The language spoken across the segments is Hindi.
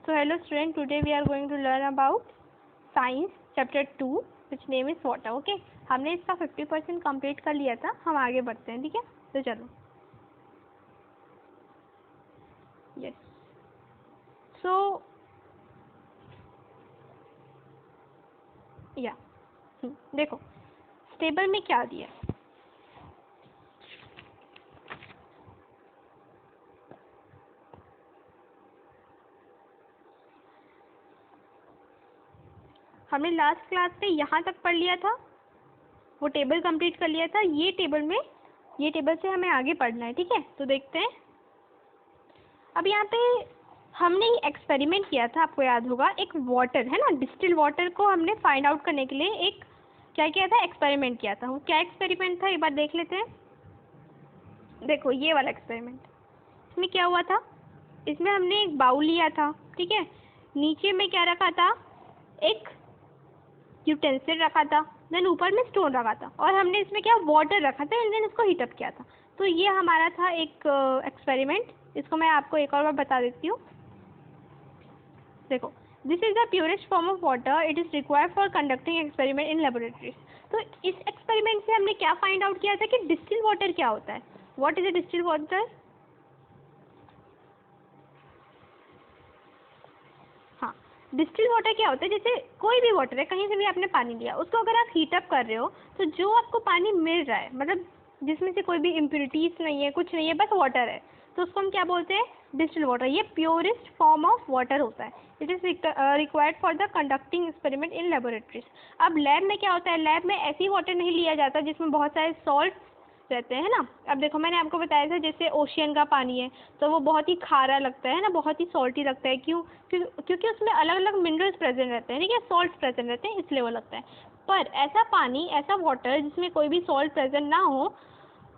So hello student, today we are going to learn about science chapter 2 which name is water. Okay, हमने इसका 50% कंप्लीट कर लिया था, हम आगे बढ़ते हैं. ठीक है, तो चलो. यस, सो या देखो टेबल में क्या दिया है. हमने लास्ट क्लास में यहाँ तक पढ़ लिया था, वो टेबल कंप्लीट कर लिया था. ये टेबल से हमें आगे पढ़ना है. ठीक है, तो देखते हैं. अब यहाँ पे हमने एक्सपेरिमेंट किया था, आपको याद होगा. एक वाटर है ना, डिस्टिल वाटर को हमने फाइंड आउट करने के लिए एक क्या किया था, एक्सपेरिमेंट किया था. वो क्या एक्सपेरिमेंट था, एक बार देख लेते हैं. देखो ये वाला एक्सपेरिमेंट, इसमें क्या हुआ था. इसमें हमने एक बाउल लिया था. ठीक है, नीचे में क्या रखा था, एक यूटेंसिल रखा था, देन ऊपर में स्टोन रखा था, और हमने इसमें क्या वाटर रखा था, एंड देन इसको हीटअप किया था. तो ये हमारा था एक एक्सपेरिमेंट. इसको मैं आपको एक और बार बता देती हूँ. देखो, this is the purest form of water, it is required for conducting experiment in laboratories. तो इस एक्सपेरिमेंट से हमने क्या फाइंड आउट किया था कि डिस्टिल वाटर क्या होता है. What is a distil water. हाँ, डिस्टिल वाटर क्या होता है, जैसे कोई भी वाटर है, कहीं से भी आपने पानी लिया, उसको अगर आप हीटअप कर रहे हो तो जो आपको पानी मिल रहा है, मतलब जिसमें से कोई भी इम्प्योरिटीज नहीं है, कुछ नहीं है, बस वाटर है, तो उसको हम क्या बोलते हैं, डिस्टिल वाटर. ये प्योरेस्ट फॉर्म ऑफ वाटर होता है. It is required for the conducting experiment in laboratories. अब लैब में क्या होता है, लैब में ऐसी वाटर नहीं लिया जाता जिसमें बहुत सारे सॉल्ट रहते हैं ना. अब देखो मैंने आपको बताया था, जैसे ओशियन का पानी है तो वो बहुत ही खारा लगता है ना, बहुत ही सॉल्टी लगता है. क्यों, क्योंकि उसमें अलग अलग मिनरल्स प्रेजेंट रहते हैं. ठीक है, सॉल्ट प्रेजेंट रहते हैं, इसलिए वो लगता है. पर ऐसा पानी, ऐसा वाटर जिसमें कोई भी सॉल्ट प्रेजेंट ना हो,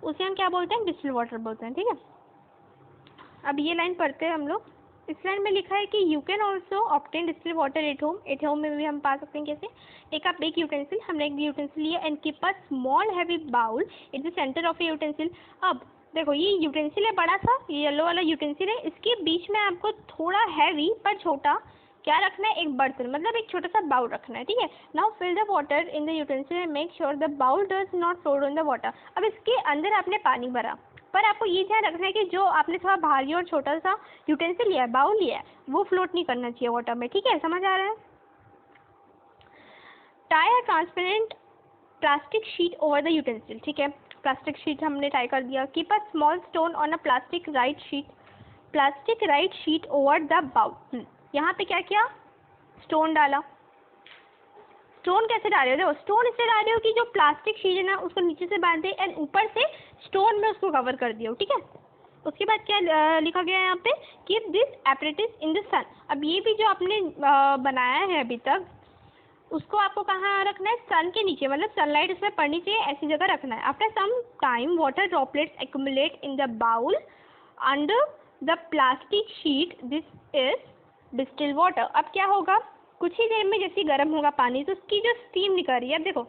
उसे हम क्या बोलते हैं, डिस्टिल वाटर बोलते हैं. ठीक है, अब ये लाइन पढ़ते हैं हम लोग. इस लाइन में लिखा है कि you can also obtain distil water at home. At home में भी हम पा सकते हैं. कैसे, एक आप एक यूटेंसिल, हमने एक यूटेंसिल लिया and keep a small heavy bowl in the centre of a utensil. अब देखो ये यूटेंसिल है बड़ा सा, ये येलो वाला यूटेंसिल है, इसके बीच में आपको थोड़ा हैवी पर छोटा क्या रखना है, एक बर्तन, मतलब एक छोटा सा बाउल रखना है. ठीक है, now fill the water in the utensil and make sure the bowl does not float on the water. अब इसके अंदर आपने पानी भरा, पर आपको ये ध्यान रखना है कि जो आपने थोड़ा भारी और छोटा सा यूटेंसिल लिया है, बाउल लिया है, वो फ्लोट नहीं करना चाहिए वाटर में. ठीक है, समझ आ रहा है. Tie a transparent plastic sheet over the utensil. ठीक है, प्लास्टिक शीट हमने टाई कर दिया. Keep a small stone on a plastic right sheet over the bowl. यहाँ पे क्या किया, स्टोन डाला. स्टोन कैसे डाल रहे हो, देखो स्टोन इससे डाल रहे हो कि जो प्लास्टिक शीट है ना, उसको नीचे से बांध दे एंड ऊपर से स्टोन में उसको कवर कर दिया. ठीक है, उसके बाद क्या लिखा गया है यहाँ पे, keep this apparatus in the sun. अब ये भी जो आपने बनाया है अभी तक, उसको आपको कहाँ रखना है, सन के नीचे, मतलब सनलाइट उसमें पड़नी चाहिए, ऐसी जगह रखना है. After some time water droplets accumulate in the bowl under the plastic sheet. This is distil water. अब क्या होगा, कुछ ही देर में जैसे गर्म होगा पानी, तो उसकी जो स्टीम निकल रही है. अब देखो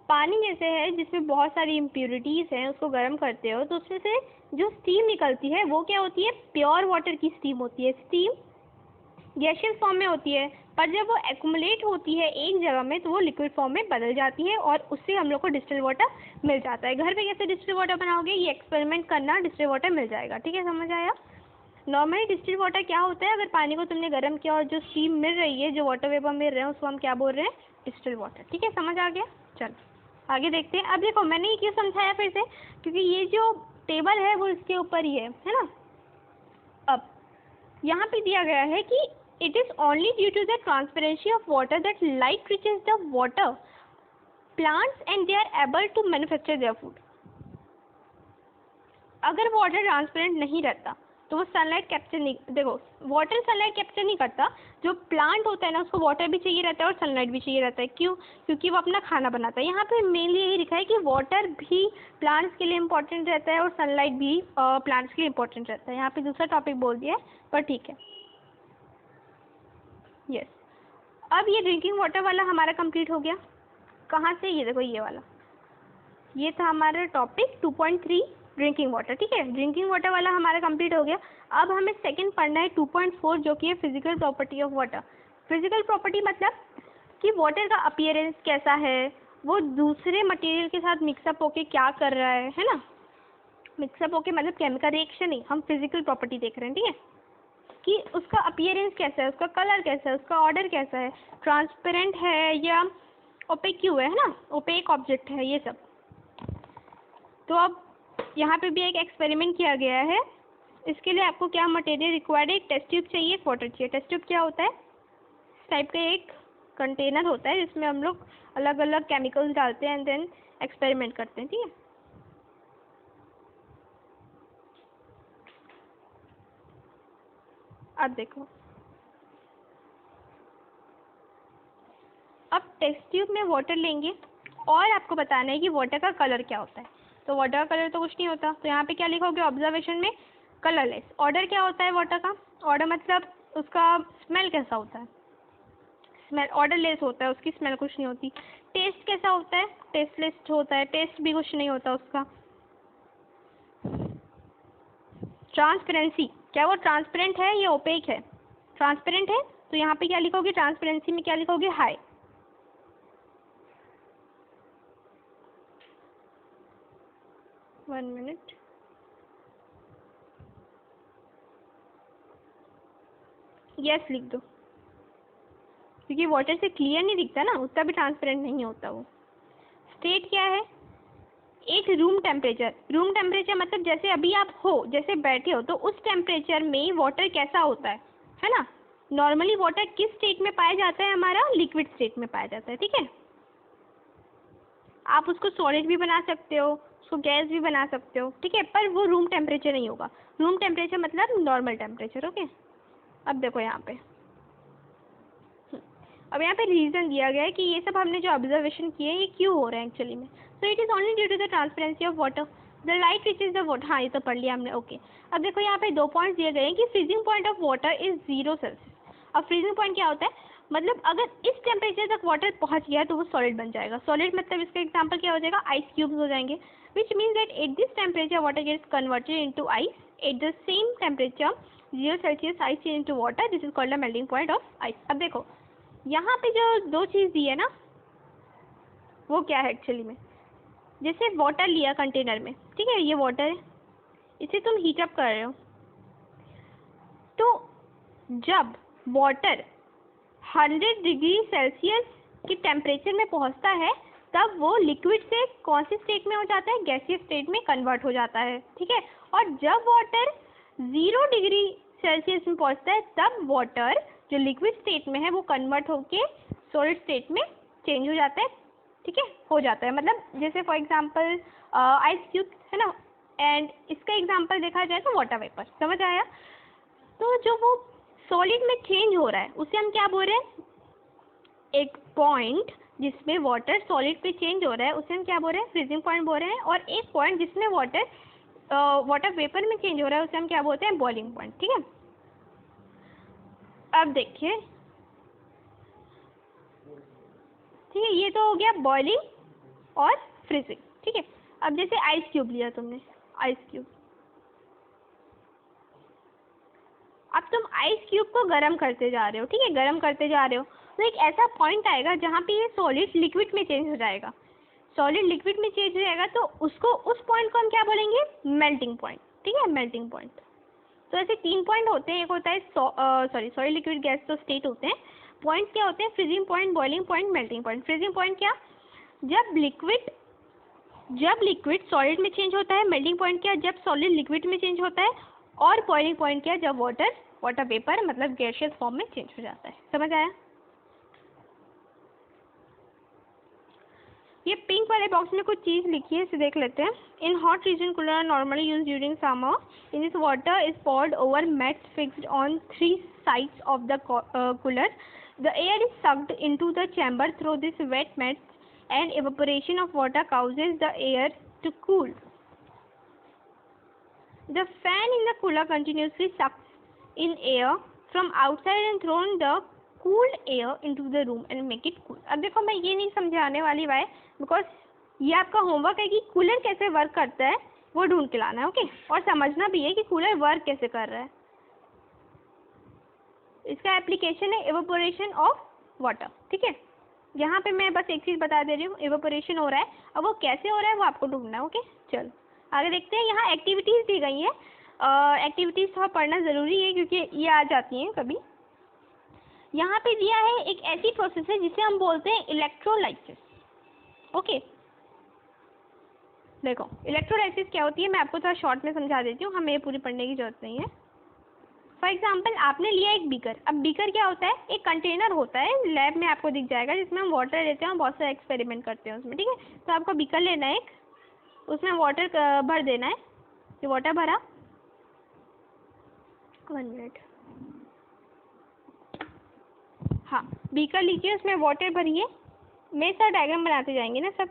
पानी जैसे है जिसमें बहुत सारी इम्प्योरिटीज़ हैं, उसको गर्म करते हो तो उसमें से जो स्टीम निकलती है वो क्या होती है, प्योर वाटर की स्टीम होती है. स्टीम गैसियस फॉर्म में होती है, पर जब वो एक्यूमुलेट होती है एक जगह में तो वो लिक्विड फॉर्म में बदल जाती है, और उससे हम लोग को डिस्टिल वाटर मिल जाता है. घर पे कैसे डिस्टिल वाटर बनाओगे, ये एक्सपेरिमेंट करना, डिस्टिल वाटर मिल जाएगा. ठीक है, समझ आया. नॉर्मली डिस्टिल वाटर क्या होता है, अगर पानी को तुमने गर्म किया और जो स्टीम मिल रही है, जो वाटर वेपर मिल रहे हैं, उसको हम क्या बोल रहे हैं, डिस्टिल वाटर. ठीक है, समझ आ गया. चलो आगे देखते हैं. अब देखो मैंने ये क्यों समझाया फिर से, क्योंकि ये जो टेबल है वो इसके ऊपर ही है ना. अब यहाँ पे दिया गया है कि it is only due to the transparency of water that light reaches the water plants and they are able to manufacture their food. अगर वाटर ट्रांसपेरेंट नहीं रहता तो वो सनलाइट कैप्चर नहीं, देखो वाटर सनलाइट कैप्चर नहीं करता. जो प्लांट होता है ना, उसको वाटर भी चाहिए रहता है और सनलाइट भी चाहिए रहता है. क्यों, क्योंकि वो अपना खाना बनाता है. यहाँ पे मेनली यही लिखा है कि वाटर भी प्लांट्स के लिए इम्पोर्टेंट रहता है और सनलाइट भी प्लांट्स के लिए इम्पोर्टेंट रहता है. यहाँ पे दूसरा टॉपिक बोल दिया है, पर ठीक है. यस, अब ये ड्रिंकिंग वाटर वाला हमारा कंप्लीट हो गया. कहाँ से, ये देखो ये वाला, ये था हमारा टॉपिक 2.3 ड्रिंकिंग वाटर, ठीक है। ड्रिंकिंग वाटर वाला हमारा कंप्लीट हो गया। अब हमें सेकंड पढ़ना है 2.4 जो कि है physical property of water. Physical property मतलब कि वाटर का अपीयरेंस कैसा है, वो दूसरे मटेरियल के साथ मिक्सअप होके क्या कर रहा है ना। मिक्सअप होके मतलब केमिकल रिएक्शन नहीं, हम फिजिकल प्रॉपर्टी देख रहे हैं, ठीक है, कि उसका अपीयरेंस कैसा है, उसका कलर कैसा है, उसका ऑर्डर कैसा है, ट्रांसपेरेंट है या ओपेक क्यों है ना, ओपेक ऑब्जेक्ट है, ये सब। तो अब यहाँ पे भी एक एक्सपेरिमेंट किया गया है। इसके लिए आपको क्या मटेरियल रिक्वायर्ड है, एक टेस्ट ट्यूब चाहिए, एक वाटर चाहिए। टेस्ट ट्यूब क्या होता है, इस टाइप का एक कंटेनर होता है जिसमें हम लोग अलग अलग केमिकल्स डालते हैं एंड देन एक्सपेरिमेंट करते हैं, ठीक है। अब देखो, अब टेस्ट ट्यूब में वाटर लेंगे और आपको बताना है कि वाटर का कलर क्या होता है। तो वाटर का कलर तो कुछ नहीं होता, तो यहाँ पे क्या लिखोगे ऑब्जर्वेशन में, कलरलेस। ऑर्डर क्या होता है वाटर का, ऑर्डर मतलब उसका स्मेल कैसा होता है, स्मेल ऑर्डरलेस होता है, उसकी स्मेल कुछ नहीं होती। टेस्ट कैसा होता है, टेस्टलेस होता है, टेस्ट भी कुछ नहीं होता उसका। ट्रांसपेरेंसी, क्या वो ट्रांसपेरेंट है या ओपेक है, ट्रांसपेरेंट है, तो यहाँ पे क्या लिखोगे, ट्रांसपेरेंसी में क्या लिखोगे, हाई। वन मिनट, यस लिख दो, क्योंकि वाटर से क्लियर नहीं दिखता ना, उतना भी ट्रांसपेरेंट नहीं होता वो। स्टेट क्या है, एक रूम टेम्परेचर। रूम टेम्परेचर मतलब जैसे अभी आप हो, जैसे बैठे हो, तो उस टेम्परेचर में वाटर कैसा होता है ना। नॉर्मली वाटर किस स्टेट में पाया जाता है, हमारा लिक्विड स्टेट में पाया जाता है, ठीक है। आप उसको सॉलिड भी बना सकते हो, उसको गैस भी बना सकते हो, ठीक है, पर वो रूम टेम्परेचर नहीं होगा। रूम टेम्परेचर मतलब नॉर्मल टेम्परेचर, ओके। अब देखो यहाँ पे, अब यहाँ पे रीज़न दिया गया है कि ये सब हमने जो ऑब्जर्वेशन किए ये क्यों हो रहा है एक्चुअली में। So it is only due to the transparency of water, the light reaches the water. हाँ, ये तो पढ़ लिया हमने, ओके। अब देखो यहाँ पे 2 पॉइंट्स दिए गए हैं कि freezing point of water is 0 Celsius. अब फ्रीजिंग पॉइंट क्या होता है, मतलब अगर इस टेम्परेचर तक वाटर पहुँच गया तो वो सॉलिड बन जाएगा। सॉलिड मतलब इसका एग्जाम्पल क्या हो जाएगा, आइस क्यूब्स हो जाएंगे, which means that at this temperature water gets converted into ice. At the same temperature 0 celsius ice change into water, this is called the melting point of ice. अब देखो यहाँ पे जो 2 चीज़ दी है ना, वो क्या है एक्चुअली में, जैसे वाटर लिया कंटेनर में, ठीक है, ये वाटर है, इसे तुम हीटअप कर रहे हो, तो जब वाटर 100 डिग्री सेल्सियस के टेम्परेचर में पहुंचता है तब वो लिक्विड से कौन सी स्टेट में हो जाता है, गैसियस स्टेट में कन्वर्ट हो जाता है, ठीक है। और जब वाटर 0 डिग्री सेल्सियस में पहुंचता है तब वाटर जो लिक्विड स्टेट में है वो कन्वर्ट होके सॉलिड स्टेट में चेंज हो जाता है, ठीक है, हो जाता है। मतलब जैसे फॉर एग्जांपल आइस क्यूब है ना, एंड इसका एग्जांपल देखा जाए तो वाटर वेपर, समझ आया। तो जो वो सॉलिड में चेंज हो रहा है उसे हम क्या बोल रहे हैं, एक पॉइंट जिसमें वाटर सॉलिड पे चेंज हो रहा है उसे हम क्या बोल रहे हैं, फ्रीजिंग पॉइंट बोल रहे हैं। और एक पॉइंट जिसमें वाटर वेपर में चेंज हो रहा है उसे हम क्या बोलते हैं, बॉइलिंग पॉइंट, ठीक है। अब देखिए, ठीक है, ये तो हो गया बॉइलिंग और फ्रीजिंग, ठीक है। अब जैसे आइस क्यूब लिया तुमने, आइस क्यूब, अब तुम आइस क्यूब को गर्म करते जा रहे हो, ठीक है, गर्म करते जा रहे हो, तो एक ऐसा पॉइंट आएगा जहाँ पे ये सॉलिड लिक्विड में चेंज हो जाएगा। सॉलिड लिक्विड में चेंज हो जाएगा तो उसको, उस पॉइंट को हम क्या बोलेंगे, मेल्टिंग पॉइंट, ठीक है, मेल्टिंग पॉइंट। तो ऐसे 3 पॉइंट होते हैं, एक होता है सॉलिड लिक्विड गैस, तो स्टेट होते हैं। पॉइंट क्या होते हैं, freezing point, boiling point, melting point. Freezing point क्या, जब लिक्विड सॉलिड में चेंज होता है। मेल्टिंग पॉइंट क्या, जब सॉलिड लिक्विड में चेंज होता है। और बॉइलिंग पॉइंट क्या, जब वाटर वेपर मतलब गैसियस फॉर्म में चेंज हो जाता है। समझ आया। ये पिंक वाले बॉक्स में कुछ चीज़ लिखी है, इसे देख लेते हैं। In hot region coolers are normally use during summer. In this water is poured over mats fixed on 3 sides of the cooler. The air is sucked into the chamber through this wet mats and evaporation of water causes the air to cool. The fan in the cooler continuously sucks in air from outside and thrown the cooled air into the room and make it cool. अब देखो मैं ये नहीं समझाने वाली वाई, बिकॉज ये आपका होमवर्क है कि कूलर कैसे वर्क करता है, वो ढूंढ के लाना है। ओके, और समझना भी है कि कूलर वर्क कैसे कर रहा है। इसका एप्लीकेशन है इवेपोरेशन ऑफ वाटर। ठीक है, यहाँ पे मैं बस एक चीज़ बता दे रही हूँ, इवेपोरेशन हो रहा है, अब वो कैसे हो रहा है वो आपको ढूंढना है। ओके, चलो आगे देखते हैं। यहाँ एक्टिविटीज़ दी गई हैं, एक्टिविटीज़ थोड़ा पढ़ना ज़रूरी है क्योंकि ये आ जाती हैं कभी। यहाँ पे दिया है एक ऐसी प्रोसेस है जिसे हम बोलते हैं इलेक्ट्रोलाइसिस। ओके, देखो इलेक्ट्रोलाइसिस क्या होती है, मैं आपको थोड़ा शॉर्ट में समझा देती हूँ, हमें पूरी पढ़ने की जरूरत नहीं है। फॉर एग्जाम्पल आपने लिया एक बीकर। अब बीकर क्या होता है, एक कंटेनर होता है, लैब में आपको दिख जाएगा, जिसमें हम वाटर लेते हैं, बहुत सारे एक्सपेरिमेंट करते हैं उसमें। ठीक है, तो आपको बीकर लेना है एक, उसमें वाटर भर देना है। ये वाटर भरा, 1 मिनट, हाँ बीकर लीजिए, उसमें वाटर भरिए। मेरे साथ डायग्राम बनाते जाएंगे ना सब।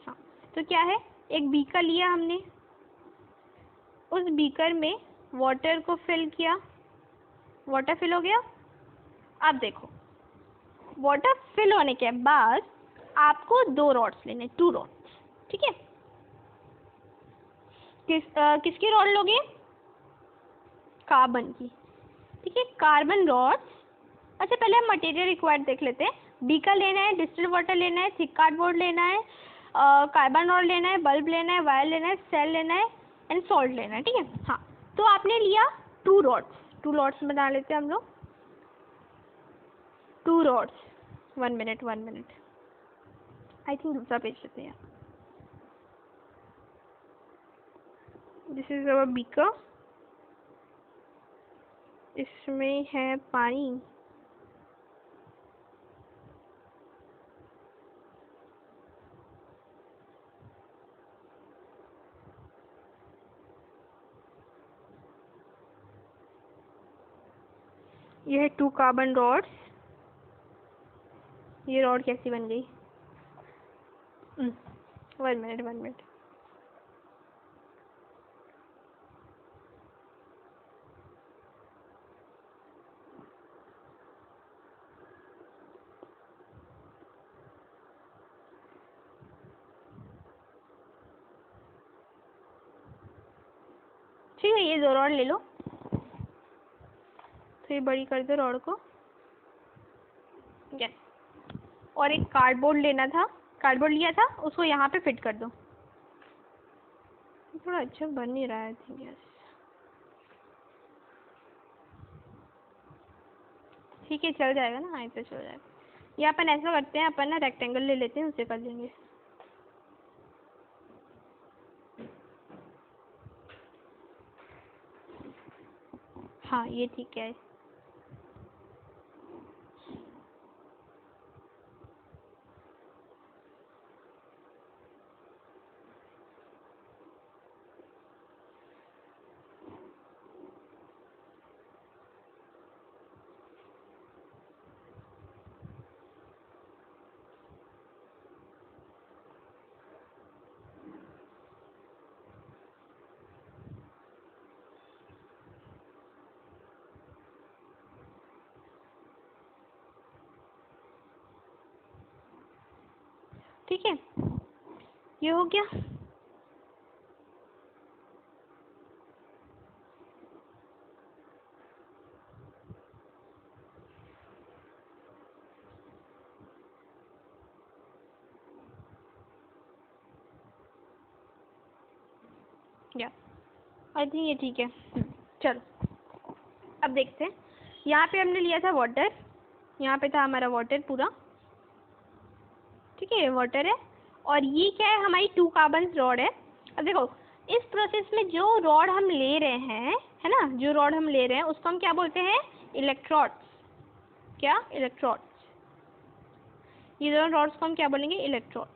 हाँ, तो क्या है, एक बीकर लिया हमने, उस बीकर में वाटर को फिल किया, वाटर फिल हो गया। अब देखो वाटर फिल होने के बाद आपको 2 रॉड्स लेने, 2 रॉड्स। ठीक है, किसकी रॉड लोगे, कार्बन की। ठीक है, कार्बन रॉड्स। अच्छा पहले हम मटेरियल रिक्वायर्ड देख लेते हैं। बीकर लेना है, डिस्टिल वाटर लेना है, थिक कार्डबोर्ड लेना है, कार्बन रॉड लेना है, बल्ब लेना है, वायर लेना है, सेल लेना है एंड सॉल्ट लेना है। ठीक है, हाँ तो आपने लिया 2 रॉड्स, 2 रॉड्स बना लेते हैं हम लोग, 2 rods. 1 minute, 1 minute, I think दूसरा पेज लेते हैं। दिस इज अवर बीकर, इसमें है पानी। ये है 2 कार्बन रॉड्स। ये रॉड कैसी बन गई, 1 मिनट, 1 मिनट। ठीक है, ये 2 रॉड ले लो, तो ये बड़ी कर दो रॉड को। यस, और एक कार्डबोर्ड लेना था, कार्डबोर्ड लिया था, उसको यहाँ पे फिट कर दो। थोड़ा अच्छा बन नहीं रहा है, थिंक। यस, ठीक है चल जाएगा ना, हाँ तो चल जाएगा। ये अपन ऐसा करते हैं, अपन ना रेक्टेंगल ले लेते हैं, उससे कर लेंगे। हाँ ये ठीक है। ठीक है, ये हो गया। या आई थिंक ये ठीक है। चलो अब देखते हैं। यहाँ पे हमने लिया था वाटर, यहाँ पे था हमारा वाटर पूरा। ठीक है, वाटर है, और ये क्या है, हमारी 2 कार्बन रॉड है। अब देखो इस प्रोसेस में जो रॉड हम ले रहे हैं, है ना, जो रॉड हम ले रहे हैं उसको हम क्या बोलते हैं, इलेक्ट्रोड्स। क्या, इलेक्ट्रोड्स। ये दोनों रॉड्स को हम क्या बोलेंगे, इलेक्ट्रोड्स।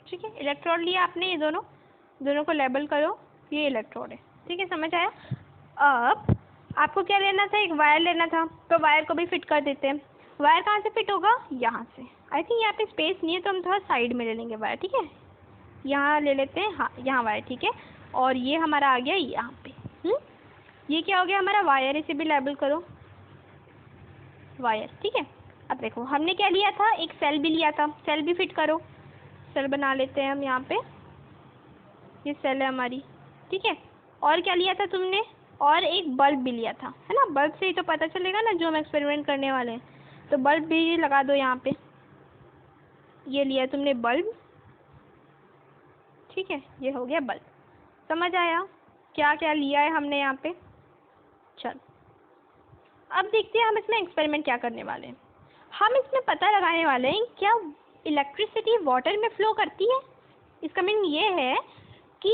ठीक है, इलेक्ट्रोड लिया आपने, ये दोनों को लेबल करो, ये इलेक्ट्रोड है। ठीक है, समझ आया। अब आपको क्या लेना था, एक वायर लेना था, तो वायर को भी फिट कर देते हैं। वायर कहाँ से फिट होगा, यहाँ से। आई थिंक यहाँ पे स्पेस नहीं है, तो हम थोड़ा साइड में ले लेंगे वायर। ठीक है, यहाँ ले लेते हैं, हाँ यहाँ वायर। ठीक है, और ये हमारा आ गया यहाँ पे। ये क्या हो गया हमारा वायर, इसे भी लेबल करो वायर, ठीक है। अब देखो हमने क्या लिया था, एक सेल भी लिया था, सेल भी फिट करो, सेल बना लेते हैं हम यहाँ पे, ये सेल है हमारी, ठीक है। और क्या लिया था तुमने, और एक बल्ब भी लिया था, है ना। बल्ब से ही तो पता चलेगा ना जो हम एक्सपेरिमेंट करने वाले हैं, तो बल्ब भी लगा दो यहाँ पे। ये लिया तुमने बल्ब, ठीक है, ये हो गया बल्ब। समझ आया क्या क्या लिया है हमने यहाँ पे। चल अब देखते हैं हम इसमें एक्सपेरिमेंट क्या करने वाले हैं। हम इसमें पता लगाने वाले हैं क्या इलेक्ट्रिसिटी वाटर में फ्लो करती है। इसका मीनिंग ये है कि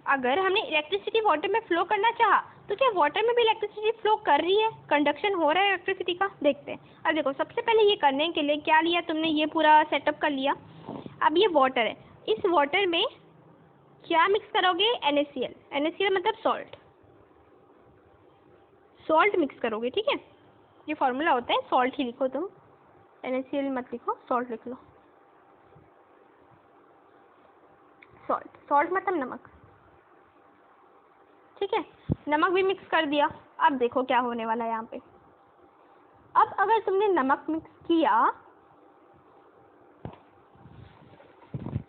अगर हमने इलेक्ट्रिसिटी वाटर में फ्लो करना चाहा तो क्या वाटर में भी इलेक्ट्रिसिटी फ्लो कर रही है, कंडक्शन हो रहा है इलेक्ट्रिसिटी का, देखते हैं। अब देखो सबसे पहले ये करने के लिए क्या लिया तुमने, ये पूरा सेटअप कर लिया। अब ये वाटर है, इस वाटर में क्या मिक्स करोगे, NaCl, NaCl मतलब सॉल्ट मिक्स करोगे, ठीक है। ये फॉर्मूला होता है, सॉल्ट ही लिखो तुम, NaCl मत लिखो, सॉल्ट लिख लो। सॉल्ट मतलब नमक, ठीक है। नमक भी मिक्स कर दिया। अब देखो क्या होने वाला है यहाँ पे। अब अगर तुमने नमक मिक्स किया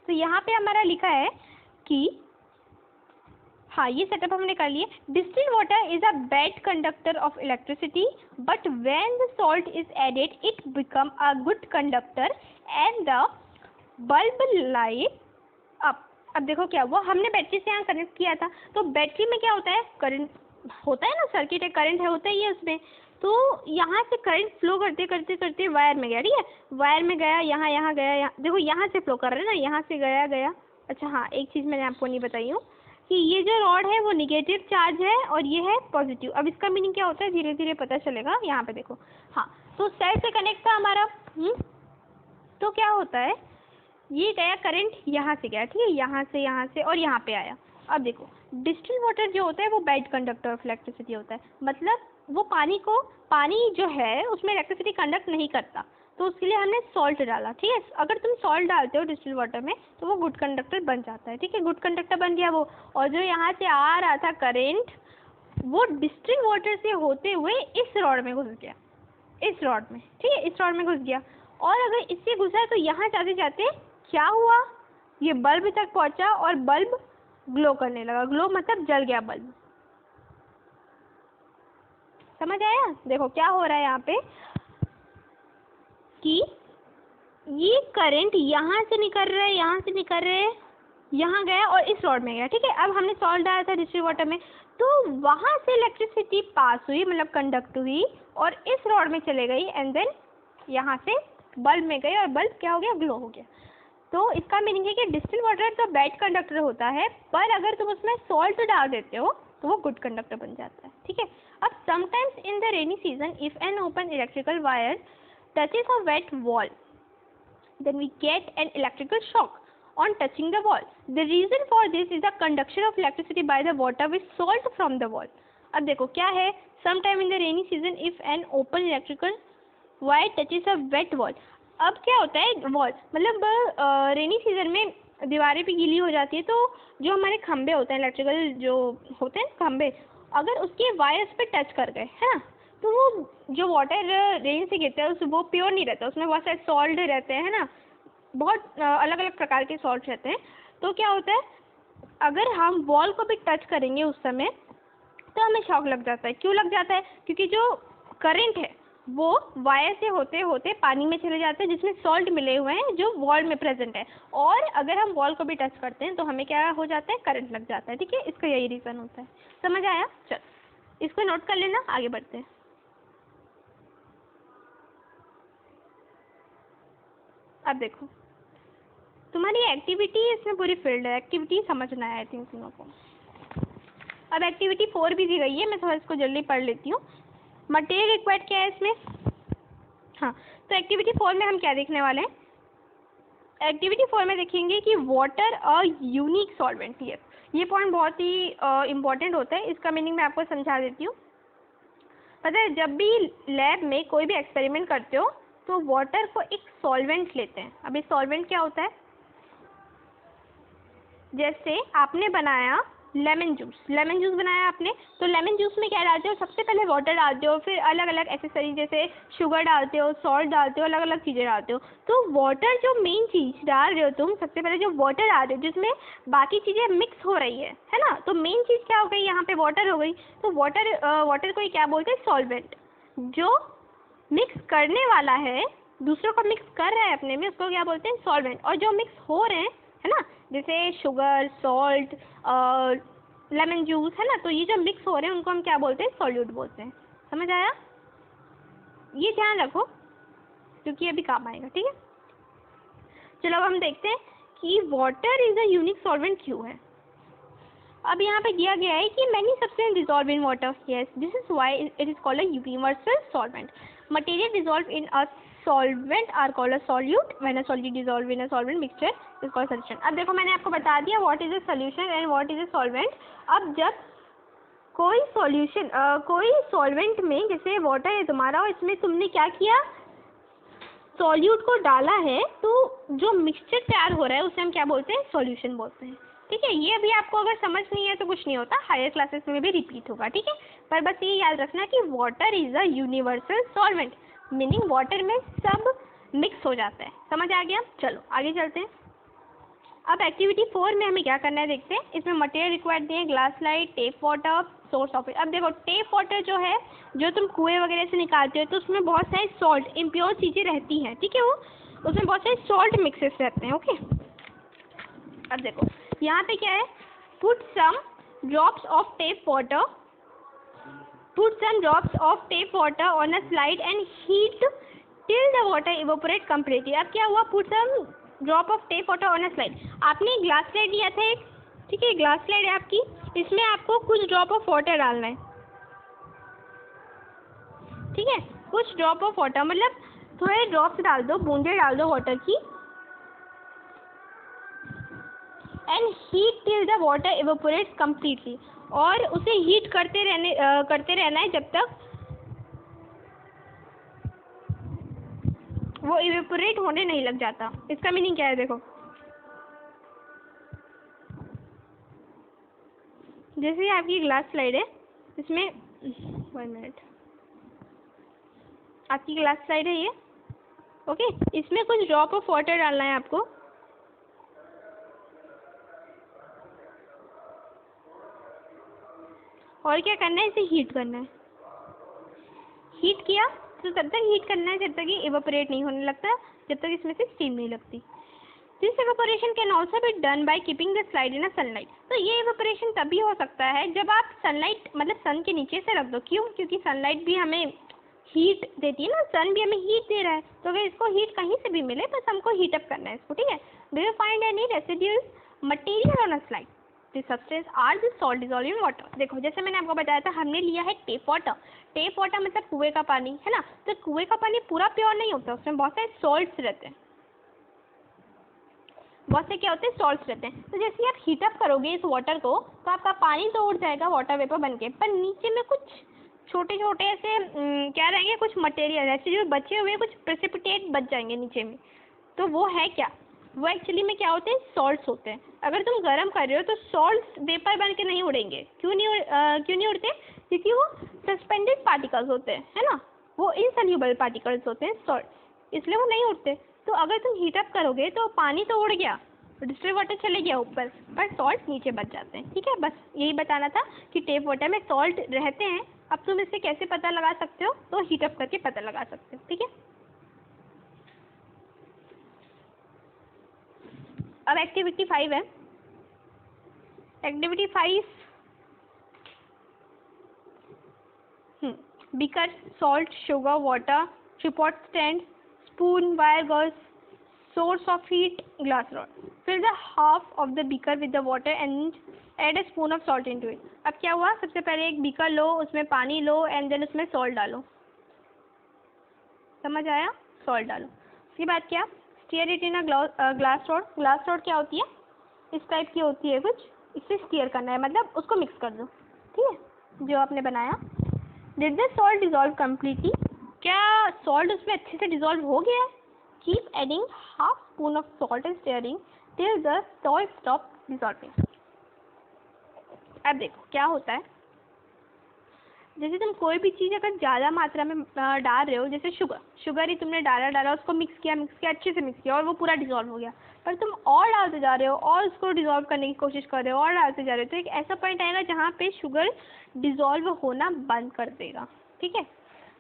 तो यहाँ पे हमारा लिखा है कि हाँ ये सेटअप हमने कर लिया। Distilled water is a bad conductor of electricity but when the salt is added it become a good conductor and the bulb light up. अब देखो क्या हुआ, हमने बैटरी से यहाँ कनेक्ट किया था, तो बैटरी में क्या होता है, करंट होता है ना, सर्किट है, करंट है, होता ही है उसमें। तो यहाँ से करंट फ्लो करते करते करते वायर में गया, ठीक है, वायर में गया, यहाँ गया, यहाँ देखो यहाँ से फ्लो कर रहा है ना, यहाँ से गया। अच्छा हाँ, एक चीज़ मैंने आपको नहीं बताई हूँ कि ये जो रॉड है वो निगेटिव चार्ज है और ये है पॉजिटिव। अब इसका मीनिंग क्या होता है धीरे धीरे पता चलेगा, यहाँ पे देखो। हाँ तो सेल से कनेक्ट था हमारा, तो क्या होता है, ये गया करंट यहाँ से गया, ठीक है, यहाँ से और यहाँ पे आया। अब देखो डिस्टिल्ड वाटर जो होता है वो बैड कंडक्टर ऑफ इलेक्ट्रिसिटी होता है, मतलब वो पानी जो है उसमें इलेक्ट्रिसिटी कंडक्ट नहीं करता, तो उसके लिए हमने सॉल्ट डाला, ठीक है। अगर तुम सॉल्ट डालते हो डिस्टिल्ड वाटर में तो वो गुड कंडक्टर बन जाता है, ठीक है, गुड कंडक्टर बन गया वो। और जो यहाँ से आ रहा था करंट वो डिस्टिल्ड वाटर से होते हुए इस रॉड में घुस गया, इस रॉड में, ठीक है, इस रॉड में घुस गया। और अगर इससे घुसा है तो यहाँ जाते जाते क्या हुआ, ये बल्ब तक पहुंचा और बल्ब ग्लो करने लगा। ग्लो मतलब जल गया बल्ब। समझ आया, देखो क्या हो रहा है यहाँ पे कि ये करंट यहाँ से निकल रहा है, यहाँ गया और इस रॉड में गया, ठीक है। अब हमने सॉल्ट डाला था डिस्टिल्ड वाटर में, तो वहाँ से इलेक्ट्रिसिटी पास हुई, मतलब कंडक्ट हुई और इस रॉड में चले गई एंड देन यहाँ से बल्ब में गई और बल्ब क्या हो गया, ग्लो हो गया। तो इसका मीनिंग है कि डिस्टिल्ड वाटर तो बैड कंडक्टर होता है, पर अगर तुम उसमें सॉल्ट डाल देते हो तो वो गुड कंडक्टर बन जाता है, ठीक है। अब sometimes in the rainy season if an open electrical wire touches a wet wall then we get an electrical shock on touching the wall. The reason for this is the conduction of electricity by the water with salt from the wall. अब देखो क्या है, sometime in the rainy season if an open electrical wire touches a wet wall. अब क्या होता है, वॉल मतलब रेनी सीजन में दीवारें भी गीली हो जाती है, तो जो हमारे खंभे होते हैं इलेक्ट्रिकल जो होते हैं खंभे, अगर उसके वायर्स पे टच कर गए, है ना, तो वो जो वाटर रेन से गिरता है वो प्योर नहीं रहता, उसमें बहुत सारे सॉल्ट रहते हैं, है ना, बहुत अलग अलग प्रकार के सॉल्ट रहते हैं। तो क्या होता है, अगर हम वॉल को भी टच करेंगे उस समय तो हमें शॉक लग जाता है। क्यों लग जाता है, क्योंकि जो करंट है वो वायर से होते होते पानी में चले जाते हैं जिसमें सॉल्ट मिले हुए हैं जो वॉल में प्रेजेंट है, और अगर हम वॉल को भी टच करते हैं तो हमें क्या हो जाता है, करंट लग जाता है, ठीक है। इसका यही रीज़न होता है। समझ आया, चल इसको नोट कर लेना, आगे बढ़ते हैं। अब देखो तुम्हारी एक्टिविटी इसमें पूरी फील्ड है, एक्टिविटी समझना है आई थिंक तुम लोगों को। अब एक्टिविटी 4 भी दी गई है, मैं थोड़ा इसको जल्दी पढ़ लेती हूँ। मटेरियल रिक्वायर्ड क्या है इसमें, हाँ, तो एक्टिविटी 4 में हम क्या देखने वाले हैं, एक्टिविटी 4 में देखेंगे कि वाटर अ यूनिक सॉल्वेंट। ये पॉइंट बहुत ही इम्पॉर्टेंट होता है, इसका मीनिंग मैं आपको समझा देती हूँ। पता है जब भी लैब में कोई भी एक्सपेरिमेंट करते हो तो वाटर को एक सॉल्वेंट लेते हैं। अब ये सॉल्वेंट क्या होता है, जैसे आपने बनाया लेमन जूस बनाया आपने, तो लेमन जूस में क्या डालते हो, सबसे पहले वाटर डालते हो, फिर अलग अलग एक्सेसरीज जैसे शुगर डालते हो, सॉल्ट डालते हो, अलग अलग चीज़ें डालते हो। तो वाटर जो मेन चीज़ डाल रहे हो तुम, सबसे पहले जो वाटर डाल रहे हो जिसमें बाकी चीज़ें मिक्स हो रही है ना, तो मेन चीज़ क्या हो गई यहाँ पे, वाटर हो गई। तो वाटर को क्या बोलते हैं, सॉल्वेंट। जो मिक्स करने वाला है, दूसरों को मिक्स कर रहा है अपने में, उसको क्या बोलते हैं, सॉल्वेंट। और जो मिक्स हो रहे हैं, है ना, जैसे शुगर, सॉल्ट, लेमन जूस, है ना, तो ये जो मिक्स हो रहे हैं उनको हम क्या बोलते हैं, सॉल्यूट बोलते हैं। समझ आया? ये ध्यान रखो क्योंकि अभी काम आएगा, ठीक है। चलो अब हम देखते हैं कि water is a unique solvent क्यों है। अब यहाँ पे दिया गया है कि many substance dissolve in water, yes this is why it is called a universal solvent. Material dissolve in a solvent are called a solute when a solid dissolve in a solvent mixture is called solution। अब देखो मैंने आपको बता दिया what is a solution and what is a solvent। अब जब कोई सॉल्यूशन कोई सॉल्वेंट में, जैसे वाटर है तुम्हारा और इसमें तुमने क्या किया, सॉल्यूट को डाला है, तो जो मिक्सचर तैयार हो रहा है उसे हम क्या बोलते हैं, सॉल्यूशन बोलते हैं। ठीक है, ये अभी आपको अगर समझ नहीं है तो कुछ नहीं होता, हायर क्लासेस में भी रिपीट होगा, ठीक है। पर बस ये याद रखना कि water is a universal solvent, meaning water में सब मिक्स हो जाता है। समझ आ गया? चलो आगे चलते हैं। अब एक्टिविटी 4 में हमें क्या करना है देखते हैं। इसमें मटेरियल रिक्वायर्ड दिए, glass slide, tape water, source of it. अब देखो टेप वाटर जो है, जो तुम कुएं वगैरह से निकालते हो, तो उसमें बहुत सारे सॉल्ट, इम्प्योर चीज़ें रहती हैं, ठीक है, वो उसमें बहुत सारे सॉल्ट मिक्सेस रहते हैं, ओके। अब देखो यहाँ पे क्या है, put some drops of tap water, put some drops of tap water on a slide and heat till the water evaporate completely। अब क्या हुआ, put some drop of tap water on a slide। आपने एक ग्लास स्लाइड लिया था एक, ठीक है, ग्लास स्लाइड है आपकी, इसमें आपको कुछ ड्रॉप ऑफ वाटर डालना है, ठीक है, कुछ ड्रॉप ऑफ वाटर मतलब थोड़े ड्रॉप्स डाल दो, बूंदे डाल दो वाटर की, and heat till the water evaporates completely. और उसे हीट करते रहना है जब तक वो इवेपोरेट होने नहीं लग जाता। इसका मीनिंग क्या है देखो, जैसे आपकी ग्लास स्लाइड है, इसमें 1 मिनट, आपकी ग्लास स्लाइड है ये, ओके, इसमें कुछ ड्रॉप ऑफ वाटर डालना है आपको, और क्या करना है, इसे हीट करना है। हीट किया तो तब तक हीट करना है जब तक ये इवेपोरेट नहीं होने लगता, जब तक इसमें से स्टीम नहीं लगती। This evaporation can also be done by keeping the slide in a sunlight. तो ये इवेपोरेशन तभी हो सकता है जब आप सनलाइट मतलब सन के नीचे से रख दो। क्यों? क्योंकि सनलाइट भी हमें हीट देती है ना, सन भी हमें हीट दे रहा है, तो अगर इसको हीट कहीं से भी मिले बस हमको हीटअप करना है इसको, ठीक है। Do you find any residues material on a slide, this substance are this salt dissolve in water. देखो जैसे मैंने आपको बताया था, हमने लिया है टेप वाटर। टेप वाटर मतलब कुएं का पानी, है ना, तो कुएं का पानी पूरा प्योर नहीं होता, उसमें बहुत सारे सॉल्ट्स रहते हैं, बहुत से क्या होते हैं, सॉल्ट्स रहते हैं। तो जैसे आप हीटअप करोगे इस वाटर को, तो आपका पानी तो उड़ जाएगा वाटर वेपर बन के, पर नीचे में कुछ छोटे छोटे ऐसे क्या रहेंगे, कुछ मटेरियल ऐसे जो बचे हुए कुछ प्रेसिपिटेट बच जाएंगे नीचे में। तो वो है क्या, वो एक्चुअली में क्या होते हैं, सॉल्ट्स होते हैं। अगर तुम गर्म कर रहे हो तो सॉल्ट्स वेपर बन के नहीं उड़ेंगे। क्यों नहीं उड़ते? क्योंकि वो सस्पेंडेड पार्टिकल्स होते हैं, है ना, वो इनसॉल्युबल पार्टिकल्स होते हैं सॉल्ट, इसलिए वो नहीं उड़ते। तो अगर तुम हीटअप करोगे तो पानी तो उड़ गया, डिस्टिल्ड वाटर चले गया ऊपर, पर सॉल्ट नीचे बच जाते हैं, ठीक है। बस यही बताना था कि टेप वाटर में सॉल्ट रहते हैं। अब तुम इससे कैसे पता लगा सकते हो, तो हीटअप करके पता लगा सकते हो, ठीक है। अब एक्टिविटी 5 है। Activity 5 beaker, salt, sugar, water, tripod stand, spoon, wire gauze, source of heat, glass rod। fill the half of the beaker with the water and add a spoon of salt into it। अब क्या हुआ, सबसे पहले एक बीकर लो, उसमें पानी लो एंड देन उसमें सॉल्ट डालो। समझ आया? सॉल्ट डालो। उसके बाद क्या, stir it in a glass rod. Glass rod क्या होती है, इस टाइप की होती है कुछ, इससे स्टीयर करना है, मतलब उसको मिक्स कर दो, ठीक है, जो आपने बनाया। Did the salt dissolve completely, क्या सॉल्ट उसमें अच्छे से डिजॉल्व हो गया है? Keep adding half spoon of salt and stirring till the salt stops dissolving। अब देखो क्या होता है, जैसे तुम कोई भी चीज़ अगर ज़्यादा मात्रा में डाल रहे हो, जैसे शुगर ही तुमने डाला उसको मिक्स किया अच्छे से मिक्स किया और वो पूरा डिज़ोल्व हो गया, पर तुम और डालते जा रहे हो और उसको डिज़ोल्व करने की कोशिश कर रहे हो और डालते जा रहे हो, तो एक ऐसा पॉइंट आएगा जहाँ पे शुगर डिज़ोल्व होना बंद कर देगा। ठीक है,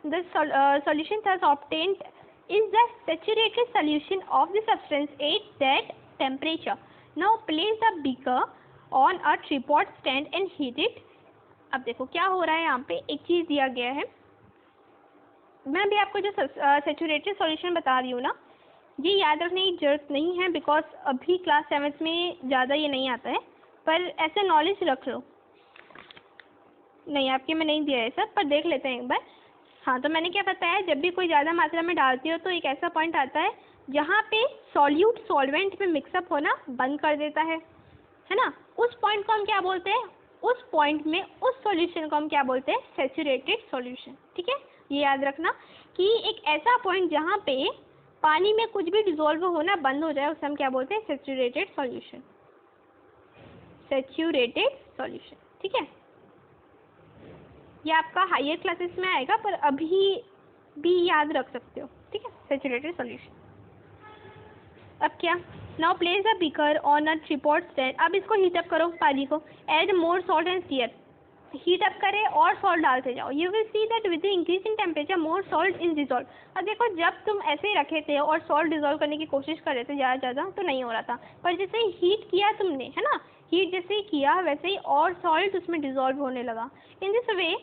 the solution thus obtained is the saturated solution of the substance at that temperature. Now place the beaker on a tripod stand and heat it. अब देखो क्या हो रहा है, यहाँ पे एक चीज़ दिया गया है, मैं अभी आपको जो सैचुरेटेड सॉल्यूशन बता रही हूँ ना, ये याद रखने की जरूरत नहीं है बिकॉज अभी क्लास 7th में ज़्यादा ये नहीं आता है, पर ऐसे नॉलेज रख लो। नहीं, आपके में नहीं दिया है सब, पर देख लेते हैं एक बार। हाँ, तो मैंने क्या बताया, जब भी कोई ज़्यादा मात्रा में डालती हो तो एक ऐसा पॉइंट आता है जहाँ पे सॉल्यूट सॉल्वेंट में मिक्सअप होना बंद कर देता है ना। उस पॉइंट को हम क्या बोलते हैं, उस पॉइंट में उस सॉल्यूशन को हम क्या बोलते हैं, सैचुरेटेड सॉल्यूशन। ठीक है, ये याद रखना कि एक ऐसा पॉइंट जहाँ पे पानी में कुछ भी डिजोल्व होना बंद हो जाए उसे हम क्या बोलते हैं, सैचुरेटेड सॉल्यूशन। सैचुरेटेड सॉल्यूशन, ठीक है, ये आपका हायर क्लासेस में आएगा पर अभी भी याद रख सकते हो। ठीक है, सैचुरेटेड सॉल्यूशन। अब क्या, now place the beaker on a tripod stand. अब इसको हीट अप करो पानी को, add more salt and stir. Heat up करें और सॉल्ट डालते जाओ। You will see that with the increase in temperature more salt is dissolve. अब देखो, जब तुम ऐसे ही रखे थे और सॉल्ट डिजॉल्व करने की कोशिश कर रहे थे ज़्यादा तो नहीं हो रहा था, पर जैसे ही हीट किया तुमने, है ना, हीट जैसे ही किया वैसे ही और सॉल्ट उसमें डिजॉल्व होने लगा। In this way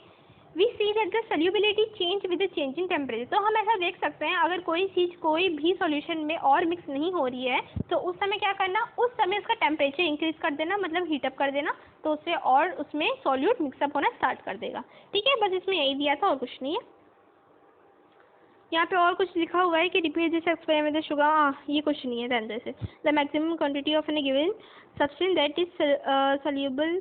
we see that the solubility change with the change in temperature. तो हम ऐसा देख सकते हैं, अगर कोई चीज़ कोई भी सॉल्यूशन में और मिक्स नहीं हो रही है तो उस समय क्या करना, उस समय उसका टेम्परेचर इंक्रीज कर देना, मतलब हीटअप कर देना, तो उससे और उसमें सॉल्यूट मिक्सअप होना स्टार्ट कर देगा। ठीक है, बस इसमें यही दिया था और कुछ नहीं है। यहाँ पे और कुछ लिखा हुआ है कि repeat this experiment with sugar, ये कुछ नहीं है रहने से। The maximum quantity of an given substance that is soluble,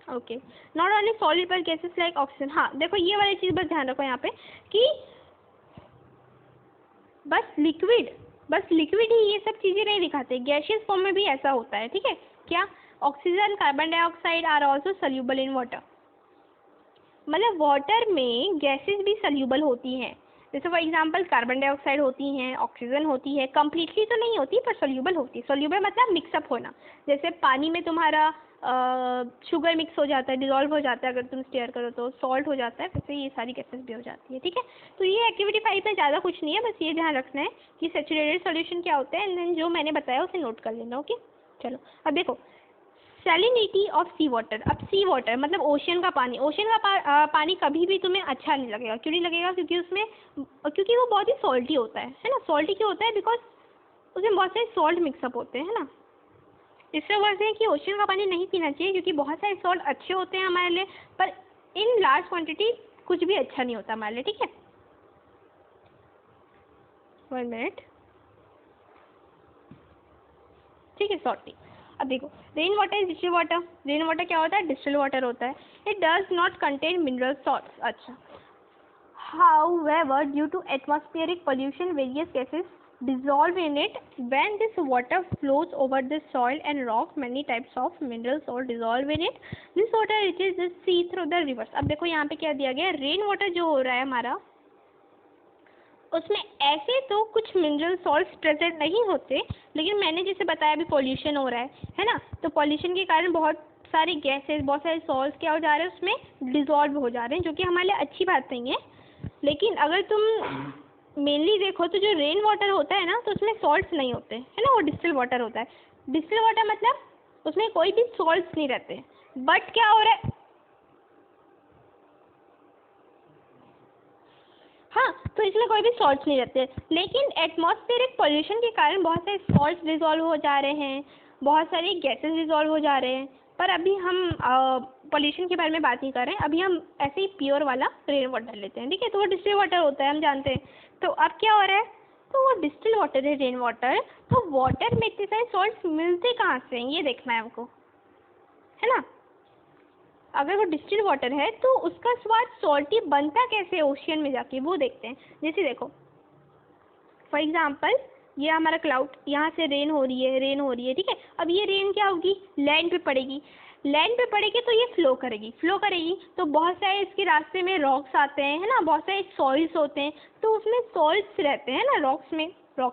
okay, not only solid पर गैसेस लाइक ऑक्सीजन। हाँ देखो, ये वाली चीज़ बस ध्यान रखो यहाँ पे कि बस लिक्विड ही ये सब चीज़ें नहीं दिखाते, गैसियस फॉर्म में भी ऐसा होता है। ठीक है, क्या, oxygen carbon dioxide are also soluble in water. मतलब वाटर में गैसेस भी सल्यूबल होती हैं, जैसे फॉर एग्जांपल कार्बन डाइऑक्साइड होती हैं, ऑक्सीजन होती है, कम्प्लीटली तो नहीं होती पर सॉल्यूबल होती है। सॉल्यूबल मतलब मिक्सअप होना, जैसे पानी में तुम्हारा शुगर मिक्स हो जाता है, डिजॉल्व हो जाता है, अगर तुम स्टेयर करो तो सॉल्ट हो जाता है, वैसे ये सारी गैसेस भी हो जाती है। ठीक है, तो ये एक्टिविटी 5 में ज़्यादा कुछ नहीं है, बस ये ध्यान रखना है कि सैचुरेटेड सॉल्यूशन क्या होता है, एंड देन जो मैंने बताया उसे नोट कर लेना। ओके, चलो अब देखो, सैलिनिटी ऑफ सी वाटर। अब सी वाटर मतलब ओशियन का पानी। ओशियन का पानी कभी भी तुम्हें अच्छा नहीं लगेगा। क्यों नहीं लगेगा, क्योंकि वो बहुत ही सॉल्टी होता है ना। सॉल्टी क्यों होता है, बिकॉज उसमें बहुत सारे सॉल्ट मिक्सअप होते हैं ना। इससे बोलते हैं कि ओशियन का पानी नहीं पीना चाहिए, क्योंकि बहुत सारे सॉल्ट अच्छे होते हैं हमारे लिए, पर इन लार्ज क्वांटिटी कुछ भी अच्छा नहीं होता हमारे लिए। ठीक है, 1 मिनट, ठीक है, सॉल्टी। अब देखो, rain water is distil water. Rain water क्या होता है, डिस्टिल वाटर होता है। It does not contain mineral salts. अच्छा, however due to atmospheric pollution various gases dissolve in it. When this water flows over the soil and rock, many types of mineral salt dissolve in it. This water reaches the sea through the rivers. अब देखो यहाँ पे क्या दिया गया है, रेन वाटर जो हो रहा है हमारा, उसमें ऐसे तो कुछ मिनरल सॉल्ट्स प्रेजेंट नहीं होते, लेकिन मैंने जैसे बताया अभी पॉल्यूशन हो रहा है ना, तो पॉल्यूशन के कारण बहुत सारी गैसेस, बहुत सारे सॉल्ट्स क्या हो जा रहे हैं, उसमें डिजॉल्व हो जा रहे हैं, जो कि हमारे लिए अच्छी बात नहीं है। लेकिन अगर तुम मेनली देखो तो जो रेन वाटर होता है ना, तो उसमें सॉल्ट्स नहीं होते, है ना, वो डिस्टिल वाटर होता है। डिस्टिल वाटर मतलब उसमें कोई भी सॉल्ट्स नहीं रहते, बट क्या हो रहा है, हाँ, तो इसमें कोई भी सॉल्ट्स नहीं रहते, लेकिन एटमॉस्फेरिक पॉल्यूशन के कारण बहुत सारे सॉल्ट्स डिजॉल्व हो जा रहे हैं, बहुत सारे गैसेस डिजॉल्व हो जा रहे हैं। पर अभी हम पॉल्यूशन के बारे में बात नहीं कर रहे हैं, अभी हम ऐसे ही प्योर वाला रेन वाटर लेते हैं। ठीक है, तो वो डिस्टिल वाटर होता है, हम जानते हैं। तो अब क्या हो रहा है, तो वो डिस्टिल वाटर है, रेन वाटर, तो वाटर में इतने सारे सॉल्ट्स मिलते कहाँ से हैं, ये देखना है हमको, है ना। अगर वो डिस्टिल वाटर है तो उसका स्वाद सॉल्टी बनता कैसे है ओशियन में जाके, वो देखते हैं। जैसे देखो, फॉर एग्जाम्पल ये हमारा क्लाउड, यहाँ से रेन हो रही है, रेन हो रही है, ठीक है। अब ये रेन क्या होगी, लैंड पे पड़ेगी, लैंड पे पड़ेगी तो ये फ्लो करेगी, फ्लो करेगी तो बहुत सारे इसके रास्ते में रॉक्स आते हैं, है ना, बहुत सारे सॉइल्स होते हैं, तो उसमें सॉल्ट्स रहते हैं ना, रॉक्स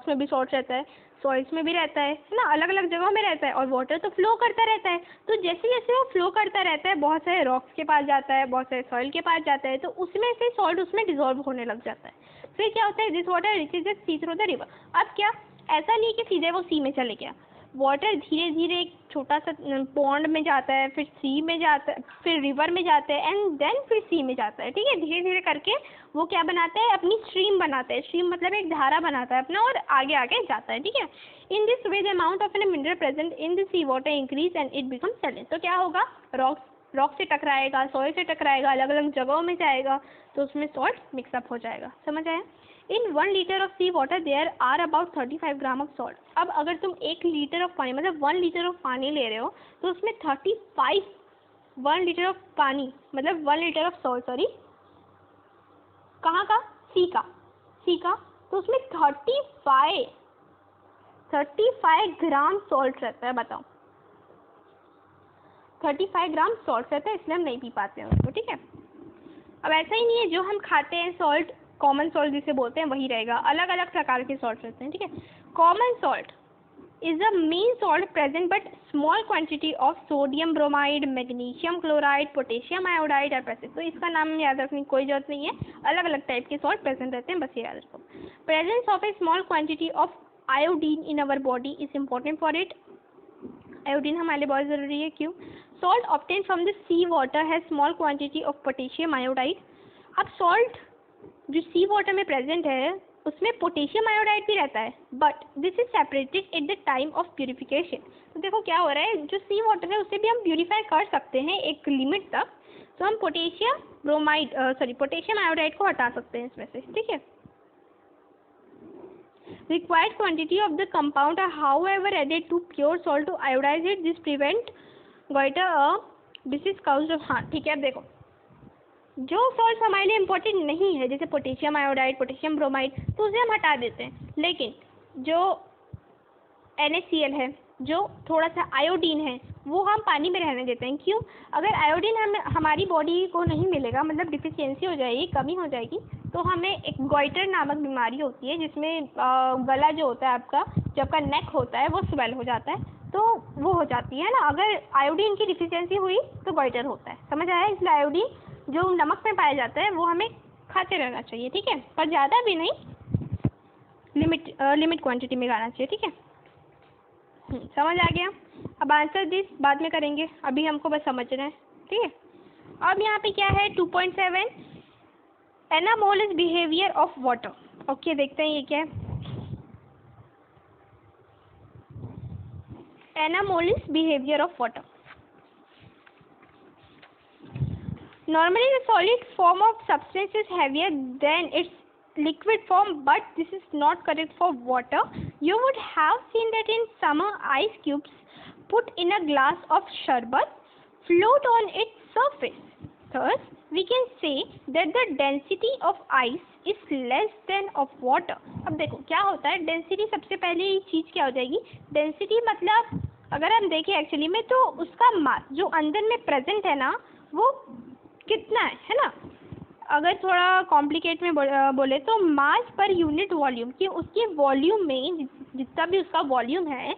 में भी सॉल्ट रहता है, सॉइल्स में भी रहता है ना, अलग अलग जगहों में रहता है। और वाटर तो फ्लो करता रहता है, तो जैसे जैसे वो फ्लो करता रहता है बहुत सारे रॉक्स के पास जाता है, बहुत सारे सॉइल के पास जाता है, तो उसमें से सॉल्ट उसमें डिजॉल्व होने लग जाता है। फिर क्या होता है, this water reaches the sea through the river. अब क्या, ऐसा नहीं कि सीधे वो सी में चले गया, वाटर धीरे धीरे एक छोटा सा पॉन्ड में जाता है, फिर सी में जाता है, फिर रिवर में जाता है, एंड देन फिर सी में जाता है, ठीक है। धीरे धीरे करके वो क्या बनाता है, अपनी स्ट्रीम बनाता है, स्ट्रीम मतलब एक धारा बनाता है अपना, और आगे आगे जाता है, ठीक है। In this way the amount of an mineral present in the sea water increase and it become saline. तो क्या होगा, रॉक से टकराएगा, सॉइल से टकराएगा, अलग अलग जगहों में जाएगा, तो उसमें सॉल्ट मिक्सअप हो जाएगा, समझ आया। In 1 litre of sea water there are about 35 gram of salt. अब अगर तुम 1 लीटर ऑफ पानी मतलब 1 लीटर ऑफ पानी ले रहे हो, तो उसमें 1 लीटर ऑफ पानी मतलब 1 लीटर ऑफ सॉल्ट, सॉरी कहाँ का, सी का, तो उसमें 35 ग्राम सॉल्ट रहता है, बताओ 35 ग्राम सॉल्ट रहता है, इसलिए हम नहीं पी पाते हैं उसको, ठीक है। अब ऐसा ही नहीं है, जो हम खाते हैं सॉल्ट, कॉमन सॉल्ट जिसे बोलते हैं वही रहेगा, अलग अलग प्रकार के सॉल्ट रहते हैं, ठीक है। Common salt is the main salt present but small quantity of sodium bromide, magnesium chloride, potassium iodide और प्रेजेंट। तो इसका नाम याद रखने की कोई जरूरत नहीं है, अलग अलग टाइप के सॉल्ट प्रेजेंट रहते हैं, बस ये याद रखो। Presence of a small quantity of iodine in our body is important for it. Iodine हमारे लिए बहुत ज़रूरी है, क्यों। Salt obtain from the sea water has small quantity of potassium iodide. अब सॉल्ट जो सी वाटर में प्रेजेंट है उसमें पोटेशियम आयोडाइड भी रहता है, but this is separated at the time of purification. तो देखो क्या हो रहा है, जो सी वाटर है उसे भी हम प्यूरिफाई कर सकते हैं एक लिमिट तक, तो हम पोटेशियम आयोडाइड को हटा सकते हैं इसमें से, ठीक है। Required quantity of the compound are however added to pure salt to iodize it. This prevent goiter disease caused of, हाँ ठीक है। अब देखो जो सॉल्ट हमारे लिए इम्पोर्टेंट नहीं है, जैसे पोटेशियम आयोडाइड, पोटेशियम ब्रोमाइड, तो उसे हम हटा देते हैं, लेकिन जो NaCl है, जो थोड़ा सा आयोडीन है, वो हम पानी में रहने देते हैं, क्यों। अगर आयोडीन हमारी बॉडी को नहीं मिलेगा, मतलब डिफिशियंसी हो जाएगी, कमी हो जाएगी, तो हमें एक गॉइटर नामक बीमारी होती है, जिसमें गला जो होता है आपका, जो आपका नेक होता है वो स्वेल हो जाता है, तो वो हो जाती है ना। अगर आयोडीन की डिफिशियंसी हुई तो गॉइटर होता है, समझ आया। इसलिए आयोडीन जो नमक में पाया जाता है वो हमें खाते रहना चाहिए, ठीक है, पर ज़्यादा भी नहीं, लिमिट क्वांटिटी में खाना चाहिए, ठीक है। समझ आ गया। अब आंसर दिस बाद में करेंगे, अभी हमको बस समझना है, ठीक है। अब यहाँ पे क्या है 2.7 anomalous behaviour of water. Okay, देखते हैं ये क्या है। Anomalous behaviour of water. Normally the solid form of substance is heavier than its liquid form, but this is not correct for water. You would have seen that in summer ice cubes put in a glass of sherbet float on its surface. Thus, we can say that the density of ice is less than of water. अब देखो क्या होता है, डेंसिटी सबसे पहले ये चीज़ क्या हो जाएगी, डेंसिटी मतलब अगर हम देखें एक्चुअली में तो उसका मास जो अंदर में प्रेजेंट है ना, वो कितना है ना। अगर थोड़ा कॉम्प्लिकेट में बोले तो मास पर यूनिट वॉल्यूम, कि उसके वॉल्यूम में जितना भी उसका वॉल्यूम है,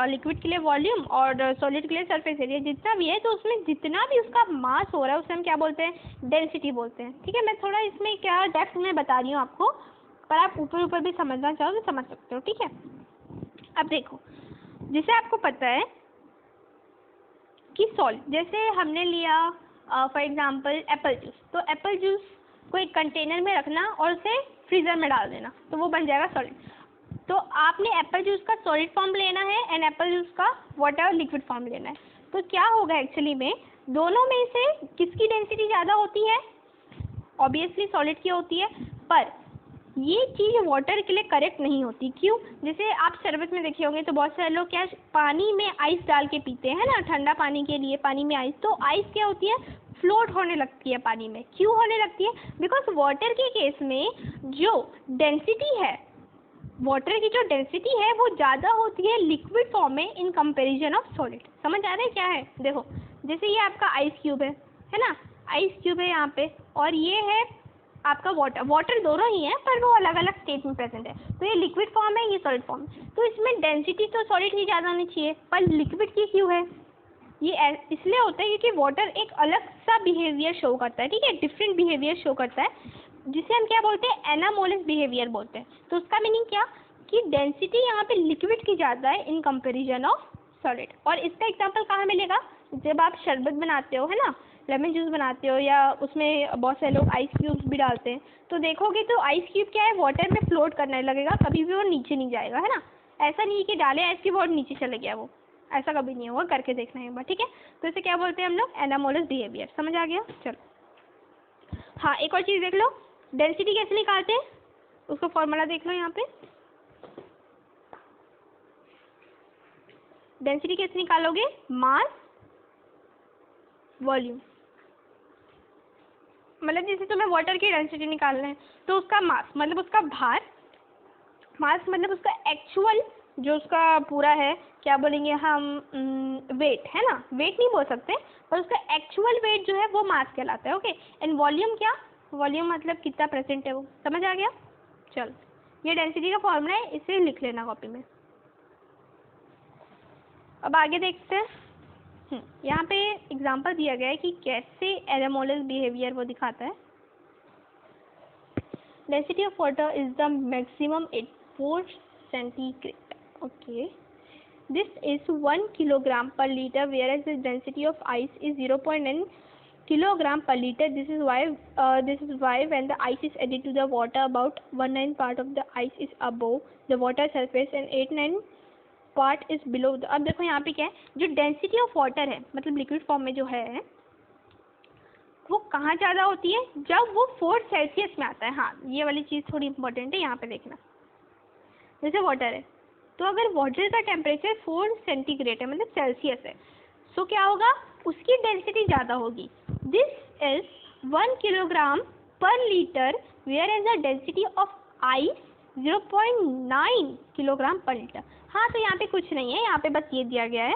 लिक्विड के लिए वॉल्यूम और सॉलिड के लिए सरफेस एरिया जितना भी है, तो उसमें जितना भी उसका मास हो रहा है उसे हम क्या बोलते हैं, डेंसिटी बोलते हैं, ठीक है। मैं थोड़ा इसमें क्या डेप्थ में बता रही हूँ आपको, पर आप ऊपर ऊपर भी समझना चाहो तो समझ सकते हो, ठीक है। अब देखो, जैसे आपको पता है कि सॉलिड, जैसे हमने लिया फॉर एग्जांपल एप्पल जूस, तो एप्पल जूस को एक कंटेनर में रखना और उसे फ्रीज़र में डाल देना, तो वो बन जाएगा सॉलिड। तो आपने एप्पल जूस का सॉलिड फॉर्म लेना है एंड एप्पल जूस का वाटर लिक्विड फॉर्म लेना है, तो क्या होगा एक्चुअली में, दोनों में से किसकी डेंसिटी ज़्यादा होती है, ऑब्वियसली सॉलिड की होती है, पर ये चीज़ वाटर के लिए करेक्ट नहीं होती, क्यों। जैसे आप शरबत में देखे होंगे तो बहुत सारे लोग क्या पानी में आइस डाल के पीते हैं ना, ठंडा पानी के लिए पानी में आइस, तो आइस क्या होती है, फ्लोट होने लगती है पानी में। क्यों होने लगती है, बिकॉज वाटर के केस में जो डेंसिटी है वाटर की जो डेंसिटी है वो ज़्यादा होती है लिक्विड फॉर्म में इन कंपैरिजन ऑफ सॉलिड। समझ आ रहा है क्या है? देखो जैसे ये आपका आइस क्यूब है ना, आइस क्यूब है यहाँ पे, और ये है आपका वाटर। वाटर दोनों ही है पर वो अलग अलग स्टेट में प्रेजेंट है। तो ये लिक्विड फॉर्म है, ये सॉलिड फॉर्म है। तो इसमें डेंसिटी तो सॉलिड की ज़्यादा होनी चाहिए, पर लिक्विड की क्यों है? ये इसलिए होता है क्योंकि वाटर एक अलग सा बिहेवियर शो करता है, ठीक है, डिफरेंट बिहेवियर शो करता है, जिसे हम क्या बोलते हैं? एनामोलस बिहेवियर बोलते हैं। तो उसका मीनिंग क्या कि डेंसिटी यहाँ पे लिक्विड की ज़्यादा है इन कंपैरिजन ऑफ सॉलिड। और इसका एग्जांपल कहाँ मिलेगा? जब आप शरबत बनाते हो, है ना, लेमन जूस बनाते हो, या उसमें बहुत सारे लोग आइस क्यूब्स भी डालते हैं, तो देखोगे तो आइस क्यूब क्या है, वाटर में फ्लोट करने लगेगा, कभी भी वो नीचे नहीं जाएगा, है ना। ऐसा नहीं कि डाले आइस क्यूब और नीचे चले गया, वो ऐसा कभी नहीं होगा, करके देखना है एक बार, ठीक है। तो इसे क्या बोलते हैं हम लोग? Anomalous behaviour. समझ आ गया? चलो हाँ, एक और चीज़ देख लो, डेंसिटी कैसे निकालते हैं, उसका फॉर्मूला देख लो यहाँ पे। डेंसिटी कैसे निकालोगे? Mass volume. मतलब जैसे तुम्हें वाटर की डेंसिटी निकालना है तो उसका मास मतलब उसका भार, मास मतलब उसका एक्चुअल जो उसका पूरा है, क्या बोलेंगे हम, वेट, है ना, वेट नहीं बोल सकते, पर उसका एक्चुअल वेट जो है वो मास कहलाता है। ओके। एंड वॉल्यूम क्या? वॉल्यूम मतलब कितना परसेंट है वो। समझ आ गया? चलो, ये डेंसिटी का फॉर्मूला है, इसे लिख लेना कॉपी में। अब आगे देखते हैं। यहाँ पे एग्जांपल दिया गया है कि कैसे एनामोलस बिहेवियर वो दिखाता है। Density of water is the maximum at 4 centigrade. Okay. This is 1 kilogram per liter, whereas the density of ice is 0.9 kilogram per liter. This is why when the ice is added to the water, about 1/9 part of the ice is above the water surface and 8/9 part is below the. अब देखो यहाँ पे क्या है, जो डेंसिटी ऑफ वाटर है मतलब लिक्विड फॉर्म में जो है वो कहाँ ज़्यादा होती है? जब वो 4 सेल्सियस में आता है। हाँ, ये वाली चीज़ थोड़ी इंपॉर्टेंट है, यहाँ पे देखना। जैसे वाटर है, तो अगर वाटर का टेम्परेचर 4 सेंटीग्रेड है मतलब सेल्सियस है, सो क्या होगा? उसकी डेंसिटी ज़्यादा होगी। This is 1 kilogram per litre, where is the density of ice 0.9 kilogram per litre. हाँ, तो यहाँ पे कुछ नहीं है, यहाँ पे बस ये दिया गया है,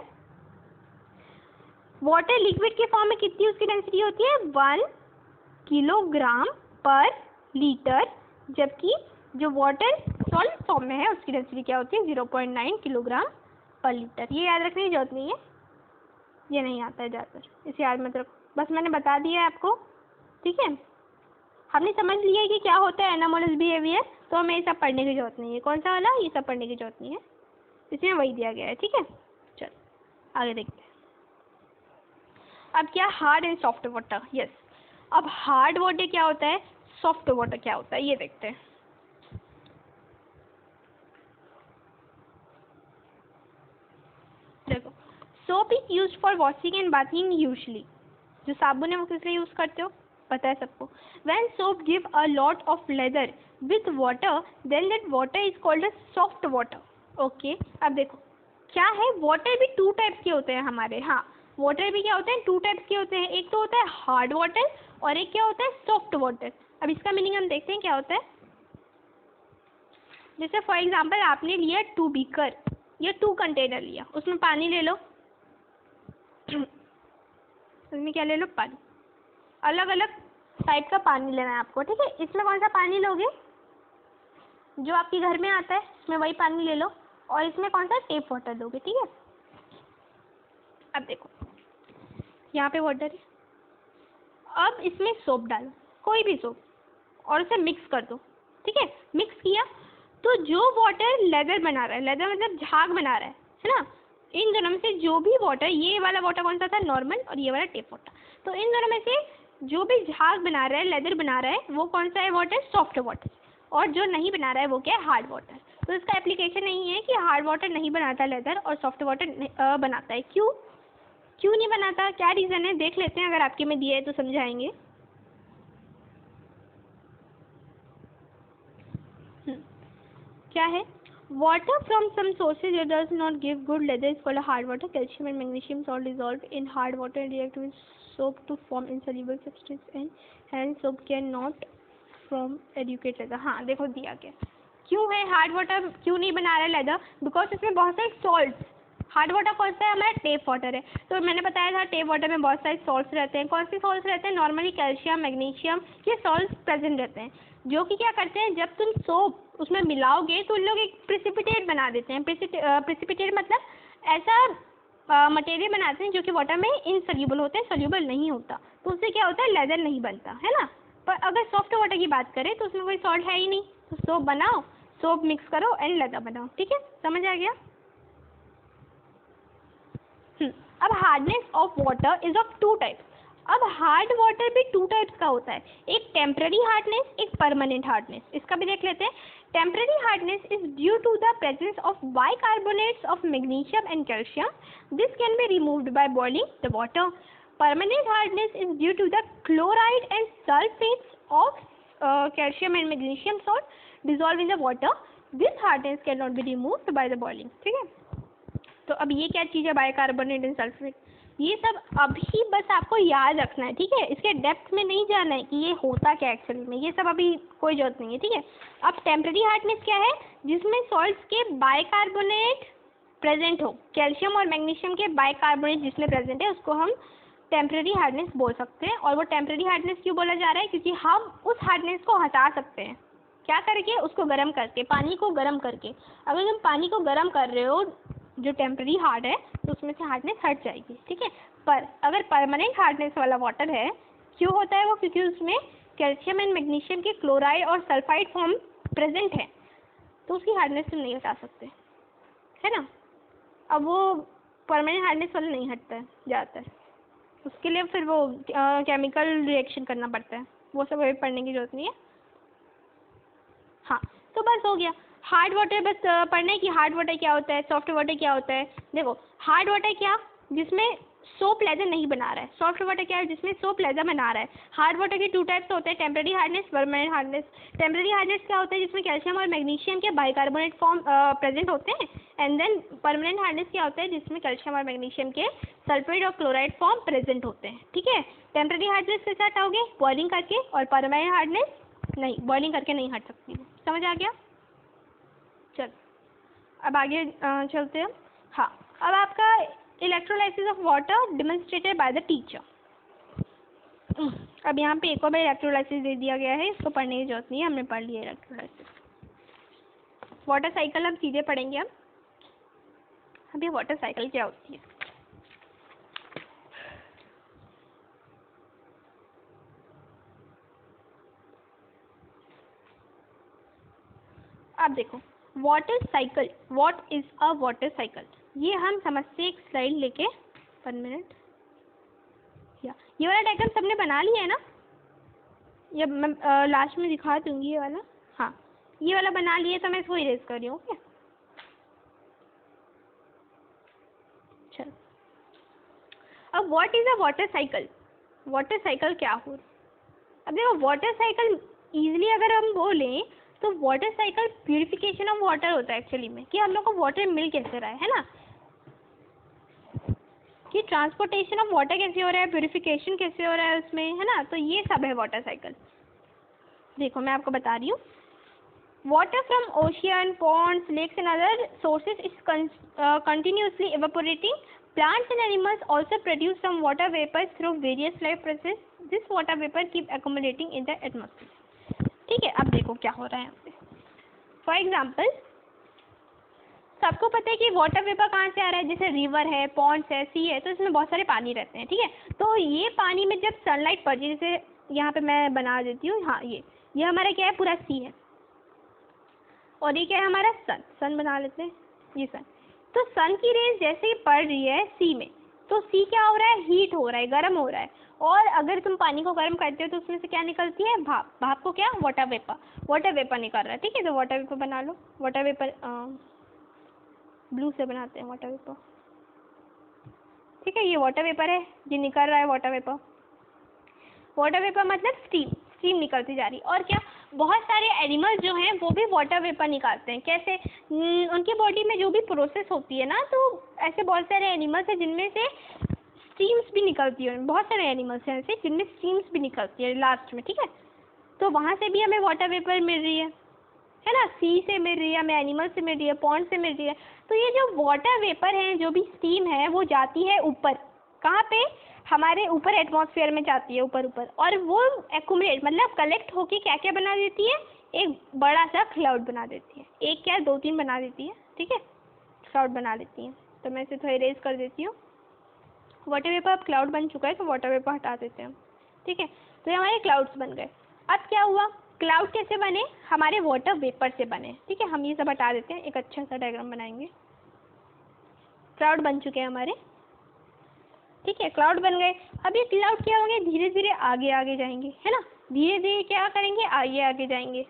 वाटर लिक्विड के फॉर्म में कितनी उसकी डेंसिटी होती है? 1 किलोग्राम पर लीटर, जबकि जो वाटर सॉलिड फॉर्म में है उसकी डेंसिटी क्या होती है? 0.9 किलोग्राम पर लीटर। ये याद रखने की जरूरत नहीं है, ये नहीं आता है ज़्यादातर, इसे याद मत रखो, बस मैंने बता दिया है आपको, ठीक है। हमने समझ लिया है कि क्या होता है एनामोलस बिहेवियर, तो हमें ये सब पढ़ने की जरूरत नहीं है। कौन सा वाला? ये सब पढ़ने की जरूरत नहीं है, इसमें वही दिया गया है, ठीक है। चलो आगे देखते हैं। अब क्या? Hard and soft water. Yes, अब हार्ड वाटर क्या होता है, सॉफ्ट वाटर क्या होता है, ये देखते हैं। देखो, soap is used for washing and bathing usually. जो साबुन है वो किस लिए यूज करते हो? पता है सबको। When soap give a lot of lather with water, then that water is called a soft water. Okay. अब देखो क्या है, वाटर भी 2 टाइप्स के होते हैं हमारे। हाँ, वाटर भी क्या होते हैं? 2 टाइप्स के होते हैं। एक तो होता है हार्ड वाटर और एक क्या होता है? Soft water. अब इसका मीनिंग हम देखते हैं क्या होता है। जैसे फॉर एग्जांपल आपने लिया 2 बीकर या 2 कंटेनर लिया, उसमें पानी ले लो उसमें क्या ले लो? पानी। अलग अलग टाइप का पानी लेना है आपको, ठीक है। इसमें कौन सा पानी लोगे? जो आपके घर में आता है इसमें वही पानी ले लो, और इसमें कौन सा? टेप वाटर लोगे, ठीक है। अब देखो यहाँ पे वाटर है, अब इसमें सोप डालो, कोई भी सोप, और उसे मिक्स कर दो, ठीक है। मिक्स किया तो जो वाटर लेदर बना रहा है, लेदर मतलब झाग बना रहा है ना, इन दोनों में से जो भी वाटर, ये वाला वाटर कौन सा था? नॉर्मल, और ये वाला टेप वाटर। तो इन दोनों में से जो भी झाग बना रहा है, लेदर बना रहा है, वो कौन सा है वाटर? Soft water. और जो नहीं बना रहा है वो क्या है? Hard water. तो इसका एप्लीकेशन नहीं है कि हार्ड वाटर नहीं बनाता लेदर और सॉफ्ट वाटर बनाता है। क्यों नहीं बनाता? क्या रीज़न है देख लेते हैं, अगर आपके में दिया है तो समझाएंगे। क्या है? Water from some sources that does not give good leather is called a hard water. Calcium and magnesium salt dissolved in hard water and react with soap to form insoluble substance, and hence soap cannot form adequate leather. हाँ देखो दिया गया, क्यों है हार्ड वाटर क्यों नहीं बना रहा है लेदर? बिकॉज इसमें बहुत सारे सॉल्ट्स। हार्ड वाटर कौन सा है? हमारा टेप वाटर है। तो मैंने बताया था टेप वाटर में बहुत सारे सॉल्ट्स रहते हैं। कौन से सॉल्ट्स रहते हैं? नॉर्मली कैल्शियम, मैग्नीशियम, ये सॉल्ट्स प्रेजेंट रहते हैं, जो कि क्या करते हैं, जब तुम सोप उसमें मिलाओगे तो उन लोग एक प्रिसिपिटेट बना देते हैं। प्रिसिपिटेट मतलब ऐसा मटेरियल बनाते हैं जो कि वाटर में इनसॉल्यूबल होते हैं, सॉल्यूबल नहीं होता। तो उससे क्या होता है? लेदर नहीं बनता, है ना। पर अगर सॉफ्ट वाटर की बात करें तो उसमें कोई सॉल्ट है ही नहीं, तो सोप बनाओ, सोप मिक्स करो एंड लेदर बनाओ। ठीक है, समझ आ गया? अब hardness of water is of two types. अब हार्ड वाटर भी टू टाइप्स का होता है, एक टेम्पररी हार्डनेस, एक परमानेंट हार्डनेस। इसका भी देख लेते हैं। Temporary hardness is due to the presence of bicarbonates of magnesium and calcium. This can be removed by boiling the water. Permanent hardness is due to the chloride and sulfates of calcium and magnesium salt dissolved in the water. This hardness cannot be removed by the boiling. ठीक है, तो अब ये क्या चीज़ है? Bicarbonate and sulphate. ये सब अभी बस आपको याद रखना है, ठीक है। इसके डेप्थ में नहीं जाना है कि ये होता क्या एक्चुअली में, ये सब अभी कोई जरूरत नहीं है, ठीक है। अब टेम्पररी हार्डनेस क्या है? जिसमें सॉल्ट्स के बाइकार्बोनेट प्रेजेंट हो, कैल्शियम और मैग्नीशियम के बाइकार्बोनेट जिसमें प्रेजेंट है, उसको हम टेम्पररी हार्डनेस बोल सकते हैं। और वो टेम्पररी हार्डनेस क्यों बोला जा रहा है? क्योंकि हम उस हार्डनेस को हटा सकते हैं। क्या करके? उसको गर्म करके, पानी को गर्म करके। अगर तुम पानी को गर्म कर रहे हो जो टेम्पररी हार्ड है, तो उसमें से हार्डनेस हट जाएगी, ठीक है। पर अगर परमानेंट हार्डनेस वाला वाटर है, क्यों होता है वो? क्योंकि उसमें कैल्शियम एंड मैग्नीशियम के क्लोराइड और सल्फाइड फॉर्म प्रेजेंट है, तो उसकी हार्डनेस तुम नहीं हटा सकते, है ना। अब वो परमानेंट हार्डनेस वाला नहीं हटता है ज़्यादातर, उसके लिए फिर वो केमिकल रिएक्शन करना पड़ता है, वो सब अभी पढ़ने की जरूरत नहीं है। हाँ, तो बस हो गया। हार्ड वाटर बस पढ़ना है कि हार्ड वाटर क्या होता है, सॉफ्ट वाटर क्या होता है। देखो, हार्ड वाटर क्या? जिसमें सोप लेदर नहीं बना रहा है। सॉफ्ट वाटर क्या है? जिसमें सोप लेदर बना रहा है। हार्ड वाटर के टू टाइप्स होते हैं, temporary hardness, permanent hardness. Temporary hardness क्या होता है? जिसमें कैल्शियम और मैग्नीशियम के बाइकार्बोनेट फॉर्म प्रेजेंट होते हैं। एंड देन परमानेंट हार्डनेस क्या होता है? जिसमें कैल्शियम और मैग्नीशियम के सल्फेट और क्लोराइड फॉर्म प्रेजेंट होते हैं, ठीक है। टेम्पररी हार्डनेस के साथ आओगे बॉइलिंग करके, और परमानेंट हार्डनेस नहीं, बॉइलिंग करके नहीं हट सकती। समझ आ गया? चल अब आगे चलते हैं। हाँ, अब आपका electrolysis of water demonstrated by the teacher. अब यहाँ पे एक और बार इलेक्ट्रोलाइसिस दे दिया गया है, इसको पढ़ने की जरूरत नहीं है, हमने पढ़ लिया इलेक्ट्रोलाइसिस। वाटर साइकिल हम सीधे पढ़ेंगे। अब ये वाटर साइकिल क्या होती है? अब देखो, water cycle, what is a water cycle, ये हम समझते हैं। एक स्लाइड लेके 1 मिनट। ये वाला डायग्राम सबने बना लिया है ना? ये मैं लास्ट में दिखा दूंगी ये वाला। हाँ, ये वाला बना लिए, तो मैं इसको इरेज कर रही हूँ। ओके, चलो। अब what is a water cycle? Water cycle क्या हो? अब देखो, वाटर साइकिल इजीली अगर हम बोलें तो water cycle purification of water होता है एक्चुअली में, कि हम लोग को वाटर मिल कैसे रहा है ना, कि ट्रांसपोर्टेशन ऑफ वाटर कैसे हो रहा है, प्यूरिफिकेशन कैसे हो रहा है उसमें, है ना। तो ये सब है वाटर साइकिल। देखो, मैं आपको बता रही हूँ। Water from ocean, ponds, lakes and other sources is continuously evaporating. Plants and animals also produce some water vapor through various life processes. This water vapor keep accumulating in the atmosphere. ठीक है, अब देखो क्या हो रहा है यहाँ पे। फॉर एग्जाम्पल, सबको पता है कि वाटर वेपर कहाँ से आ रहा है? जैसे रिवर है, पॉन्ड्स है, सी है, तो इसमें बहुत सारे पानी रहते हैं, ठीक है। तो ये पानी में जब सनलाइट पड़ती है, जैसे यहाँ पे मैं बना देती हूँ, हाँ, ये हमारा क्या है? पूरा सी है, और ये क्या है? हमारा सन बना लेते हैं, ये सन। तो सन की रेज जैसे ही पड़ रही है सी में, तो सी क्या हो रहा है? हीट हो रहा है, गर्म हो रहा है। और अगर तुम पानी को गर्म करते हो तो उसमें से क्या निकलती है? भाप। भाप को क्या? वाटर वेपर निकल रहा है, ठीक है। तो वाटर वेपर बना लो। वाटर वेपर ब्लू से बनाते हैं वाटर वेपर, ठीक है। ये वाटर वेपर है, ये निकल रहा है वाटर वेपर। वाटर वेपर मतलब स्टीम निकलती जा रही। और क्या, बहुत सारे एनिमल्स जो हैं वो भी वाटर वेपर निकालते हैं। कैसे? उनकी बॉडी में जो भी प्रोसेस होती है ना, तो ऐसे बहुत सारे एनिमल्स हैं जिनमें से स्टीम्स भी निकलती है। बहुत सारे एनिमल्स हैं ऐसे जिनमें स्टीम्स भी निकलती है लास्ट में, ठीक है। तो वहाँ से भी हमें वाटर वेपर मिल रही है है ना, सी से मिल रही है हमें, एनिमल से मिल रही है, पॉन्ड से मिल रही है। तो ये जो वाटर वेपर है, जो भी स्टीम है, वो जाती है ऊपर, कहाँ पे, हमारे ऊपर एटमॉस्फेयर में जाती है, ऊपर ऊपर, और वो एक्यूमुलेट मतलब कलेक्ट होके क्या क्या बना देती है, एक बड़ा सा क्लाउड बना देती है। एक क्या, दो तीन बना देती है, ठीक है, क्लाउड बना देती है। तो मैं इसे थोड़ा इरेज कर देती हूँ। वाटर वेपर अब क्लाउड बन चुका है, तो वाटर वेपर हटा देते हैं हम, ठीक है। तो ये हमारे क्लाउड्स बन गए। अब क्या हुआ, क्लाउड कैसे बने, हमारे वाटर वेपर से बने, ठीक है। हम ये सब हटा देते हैं, एक अच्छा सा डायग्राम बनाएंगे। क्लाउड बन चुके हैं हमारे, ठीक है, क्लाउड बन गए। अब ये क्लाउड क्या होंगे, धीरे धीरे आगे आगे जाएंगे, है ना, धीरे धीरे क्या करेंगे, आगे आगे जाएंगे।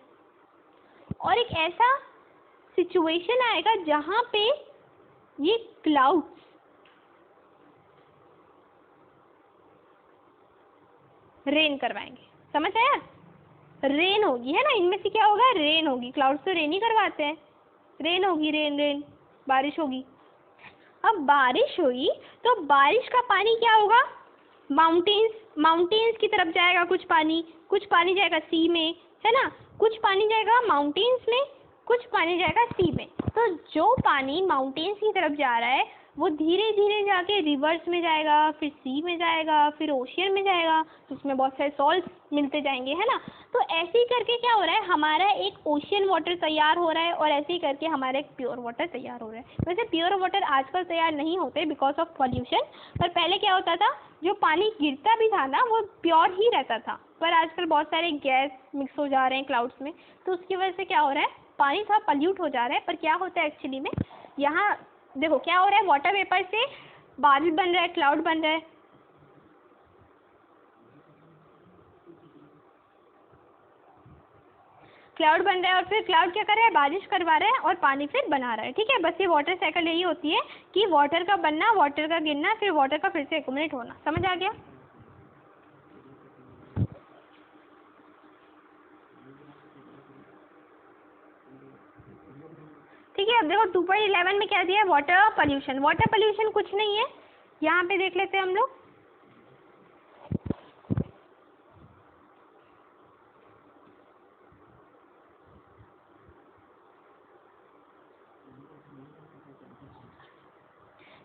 और एक ऐसा सिचुएशन आएगा जहाँ पे ये क्लाउड्स रेन करवाएंगे, समझ आया, रेन होगी, है ना, इनमें से क्या होगा, रेन होगी। क्लाउड्स तो रेन ही करवाते हैं, रेन होगी, रेन रेन, बारिश होगी। अब बारिश हुई तो बारिश का पानी क्या होगा, माउंटेन्स की तरफ जाएगा, कुछ पानी जाएगा सी में, है ना, कुछ पानी जाएगा माउंटेन्स में, कुछ पानी जाएगा सी में। तो जो पानी माउंटेन्स की तरफ जा रहा है वो धीरे धीरे जाके रिवर्स में जाएगा, फिर सी में जाएगा, फिर ओशियन में जाएगा, तो उसमें बहुत सारे सॉल्ट मिलते जाएंगे, है ना। तो ऐसे ही करके क्या हो रहा है, हमारा एक ओशियन वाटर तैयार हो रहा है, और ऐसे ही करके हमारा एक प्योर वाटर तैयार हो रहा है। वैसे प्योर वाटर आजकल तैयार नहीं होते बिकॉज ऑफ पॉल्यूशन, पर पहले क्या होता था, जो पानी गिरता भी था ना वो प्योर ही रहता था। पर आजकल बहुत सारे गैस मिक्स हो जा रहे हैं क्लाउड्स में, तो उसकी वजह से क्या हो रहा है, पानी थोड़ा पल्यूट हो जा रहा है। पर क्या होता है एक्चुअली में, यहाँ देखो क्या हो रहा है, वाटर वेपर से बादल बन रहा है, क्लाउड बन रहा है, क्लाउड बन रहा है, और फिर क्लाउड क्या कर रहा है, बारिश करवा रहा है और पानी फिर बना रहा है, ठीक है। बस ये वाटर साइकिल यही होती है कि वाटर का बनना, वाटर का गिरना, फिर वाटर का फिर से एक्यूमुलेट होना। समझ आ गया, ठीक है। अब देखो 2.11 में क्या दिया है, वाटर पॉल्यूशन। वाटर पॉल्यूशन कुछ नहीं है, यहाँ पे देख लेते हैं हम लोग।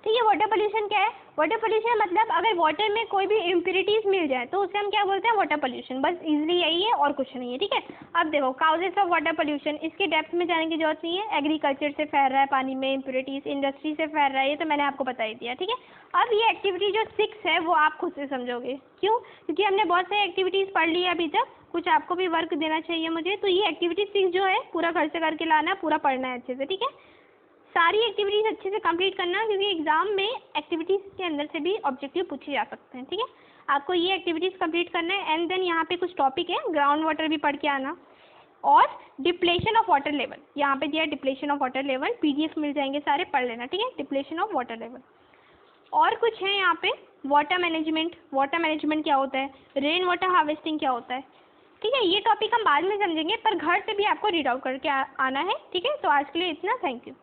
ठीक है, वाटर पोल्यूशन क्या है, वाटर पोल्यूशन मतलब अगर वाटर में कोई भी इम्प्योरिटीज मिल जाए तो उसे हम क्या बोलते हैं, वाटर पोल्यूशन। बस इजीली यही है और कुछ नहीं है, ठीक है। अब देखो काउजेस ऑफ वाटर पोल्यूशन, इसके डेप्थ में जाने की जरूरत नहीं है। एग्रीकल्चर से फैल रहा है पानी में इम्प्योरिटीज, इंडस्ट्री से फैल रहा है, ये तो मैंने आपको बता ही दिया, ठीक है। अब ये एक्टिविटी जो 6 है वो आप खुद से समझोगे, क्यों, क्योंकि हमने बहुत सारी एक्टिविटीज़ पढ़ ली है अभी तक, कुछ आपको भी वर्क देना चाहिए मुझे। तो ये एक्टिविटी 6 जो है पूरा घर से करके लाना है, पूरा पढ़ना है अच्छे से, ठीक है। सारी एक्टिविटीज़ अच्छे से कंप्लीट करना, क्योंकि एग्जाम में एक्टिविटीज़ के अंदर से भी ऑब्जेक्टिव पूछे जा सकते हैं, ठीक है। आपको ये एक्टिविटीज़ कंप्लीट करना है। एंड देन यहाँ पे कुछ टॉपिक है, ग्राउंड वाटर भी पढ़ के आना, और डिप्लेशन ऑफ वाटर लेवल, यहाँ पे दिया depletion of water level, PDF मिल जाएंगे सारे, पढ़ लेना, ठीक है, डिप्लेशन ऑफ वाटर लेवल। और कुछ है यहाँ पे, वाटर मैनेजमेंट क्या होता है, रेन वाटर हार्वेस्टिंग क्या होता है, ठीक है। ये टॉपिक हम बाद में समझेंगे, पर घर से भी आपको रीड आउट करके आना है, ठीक है। तो आज के लिए इतना, थैंक यू।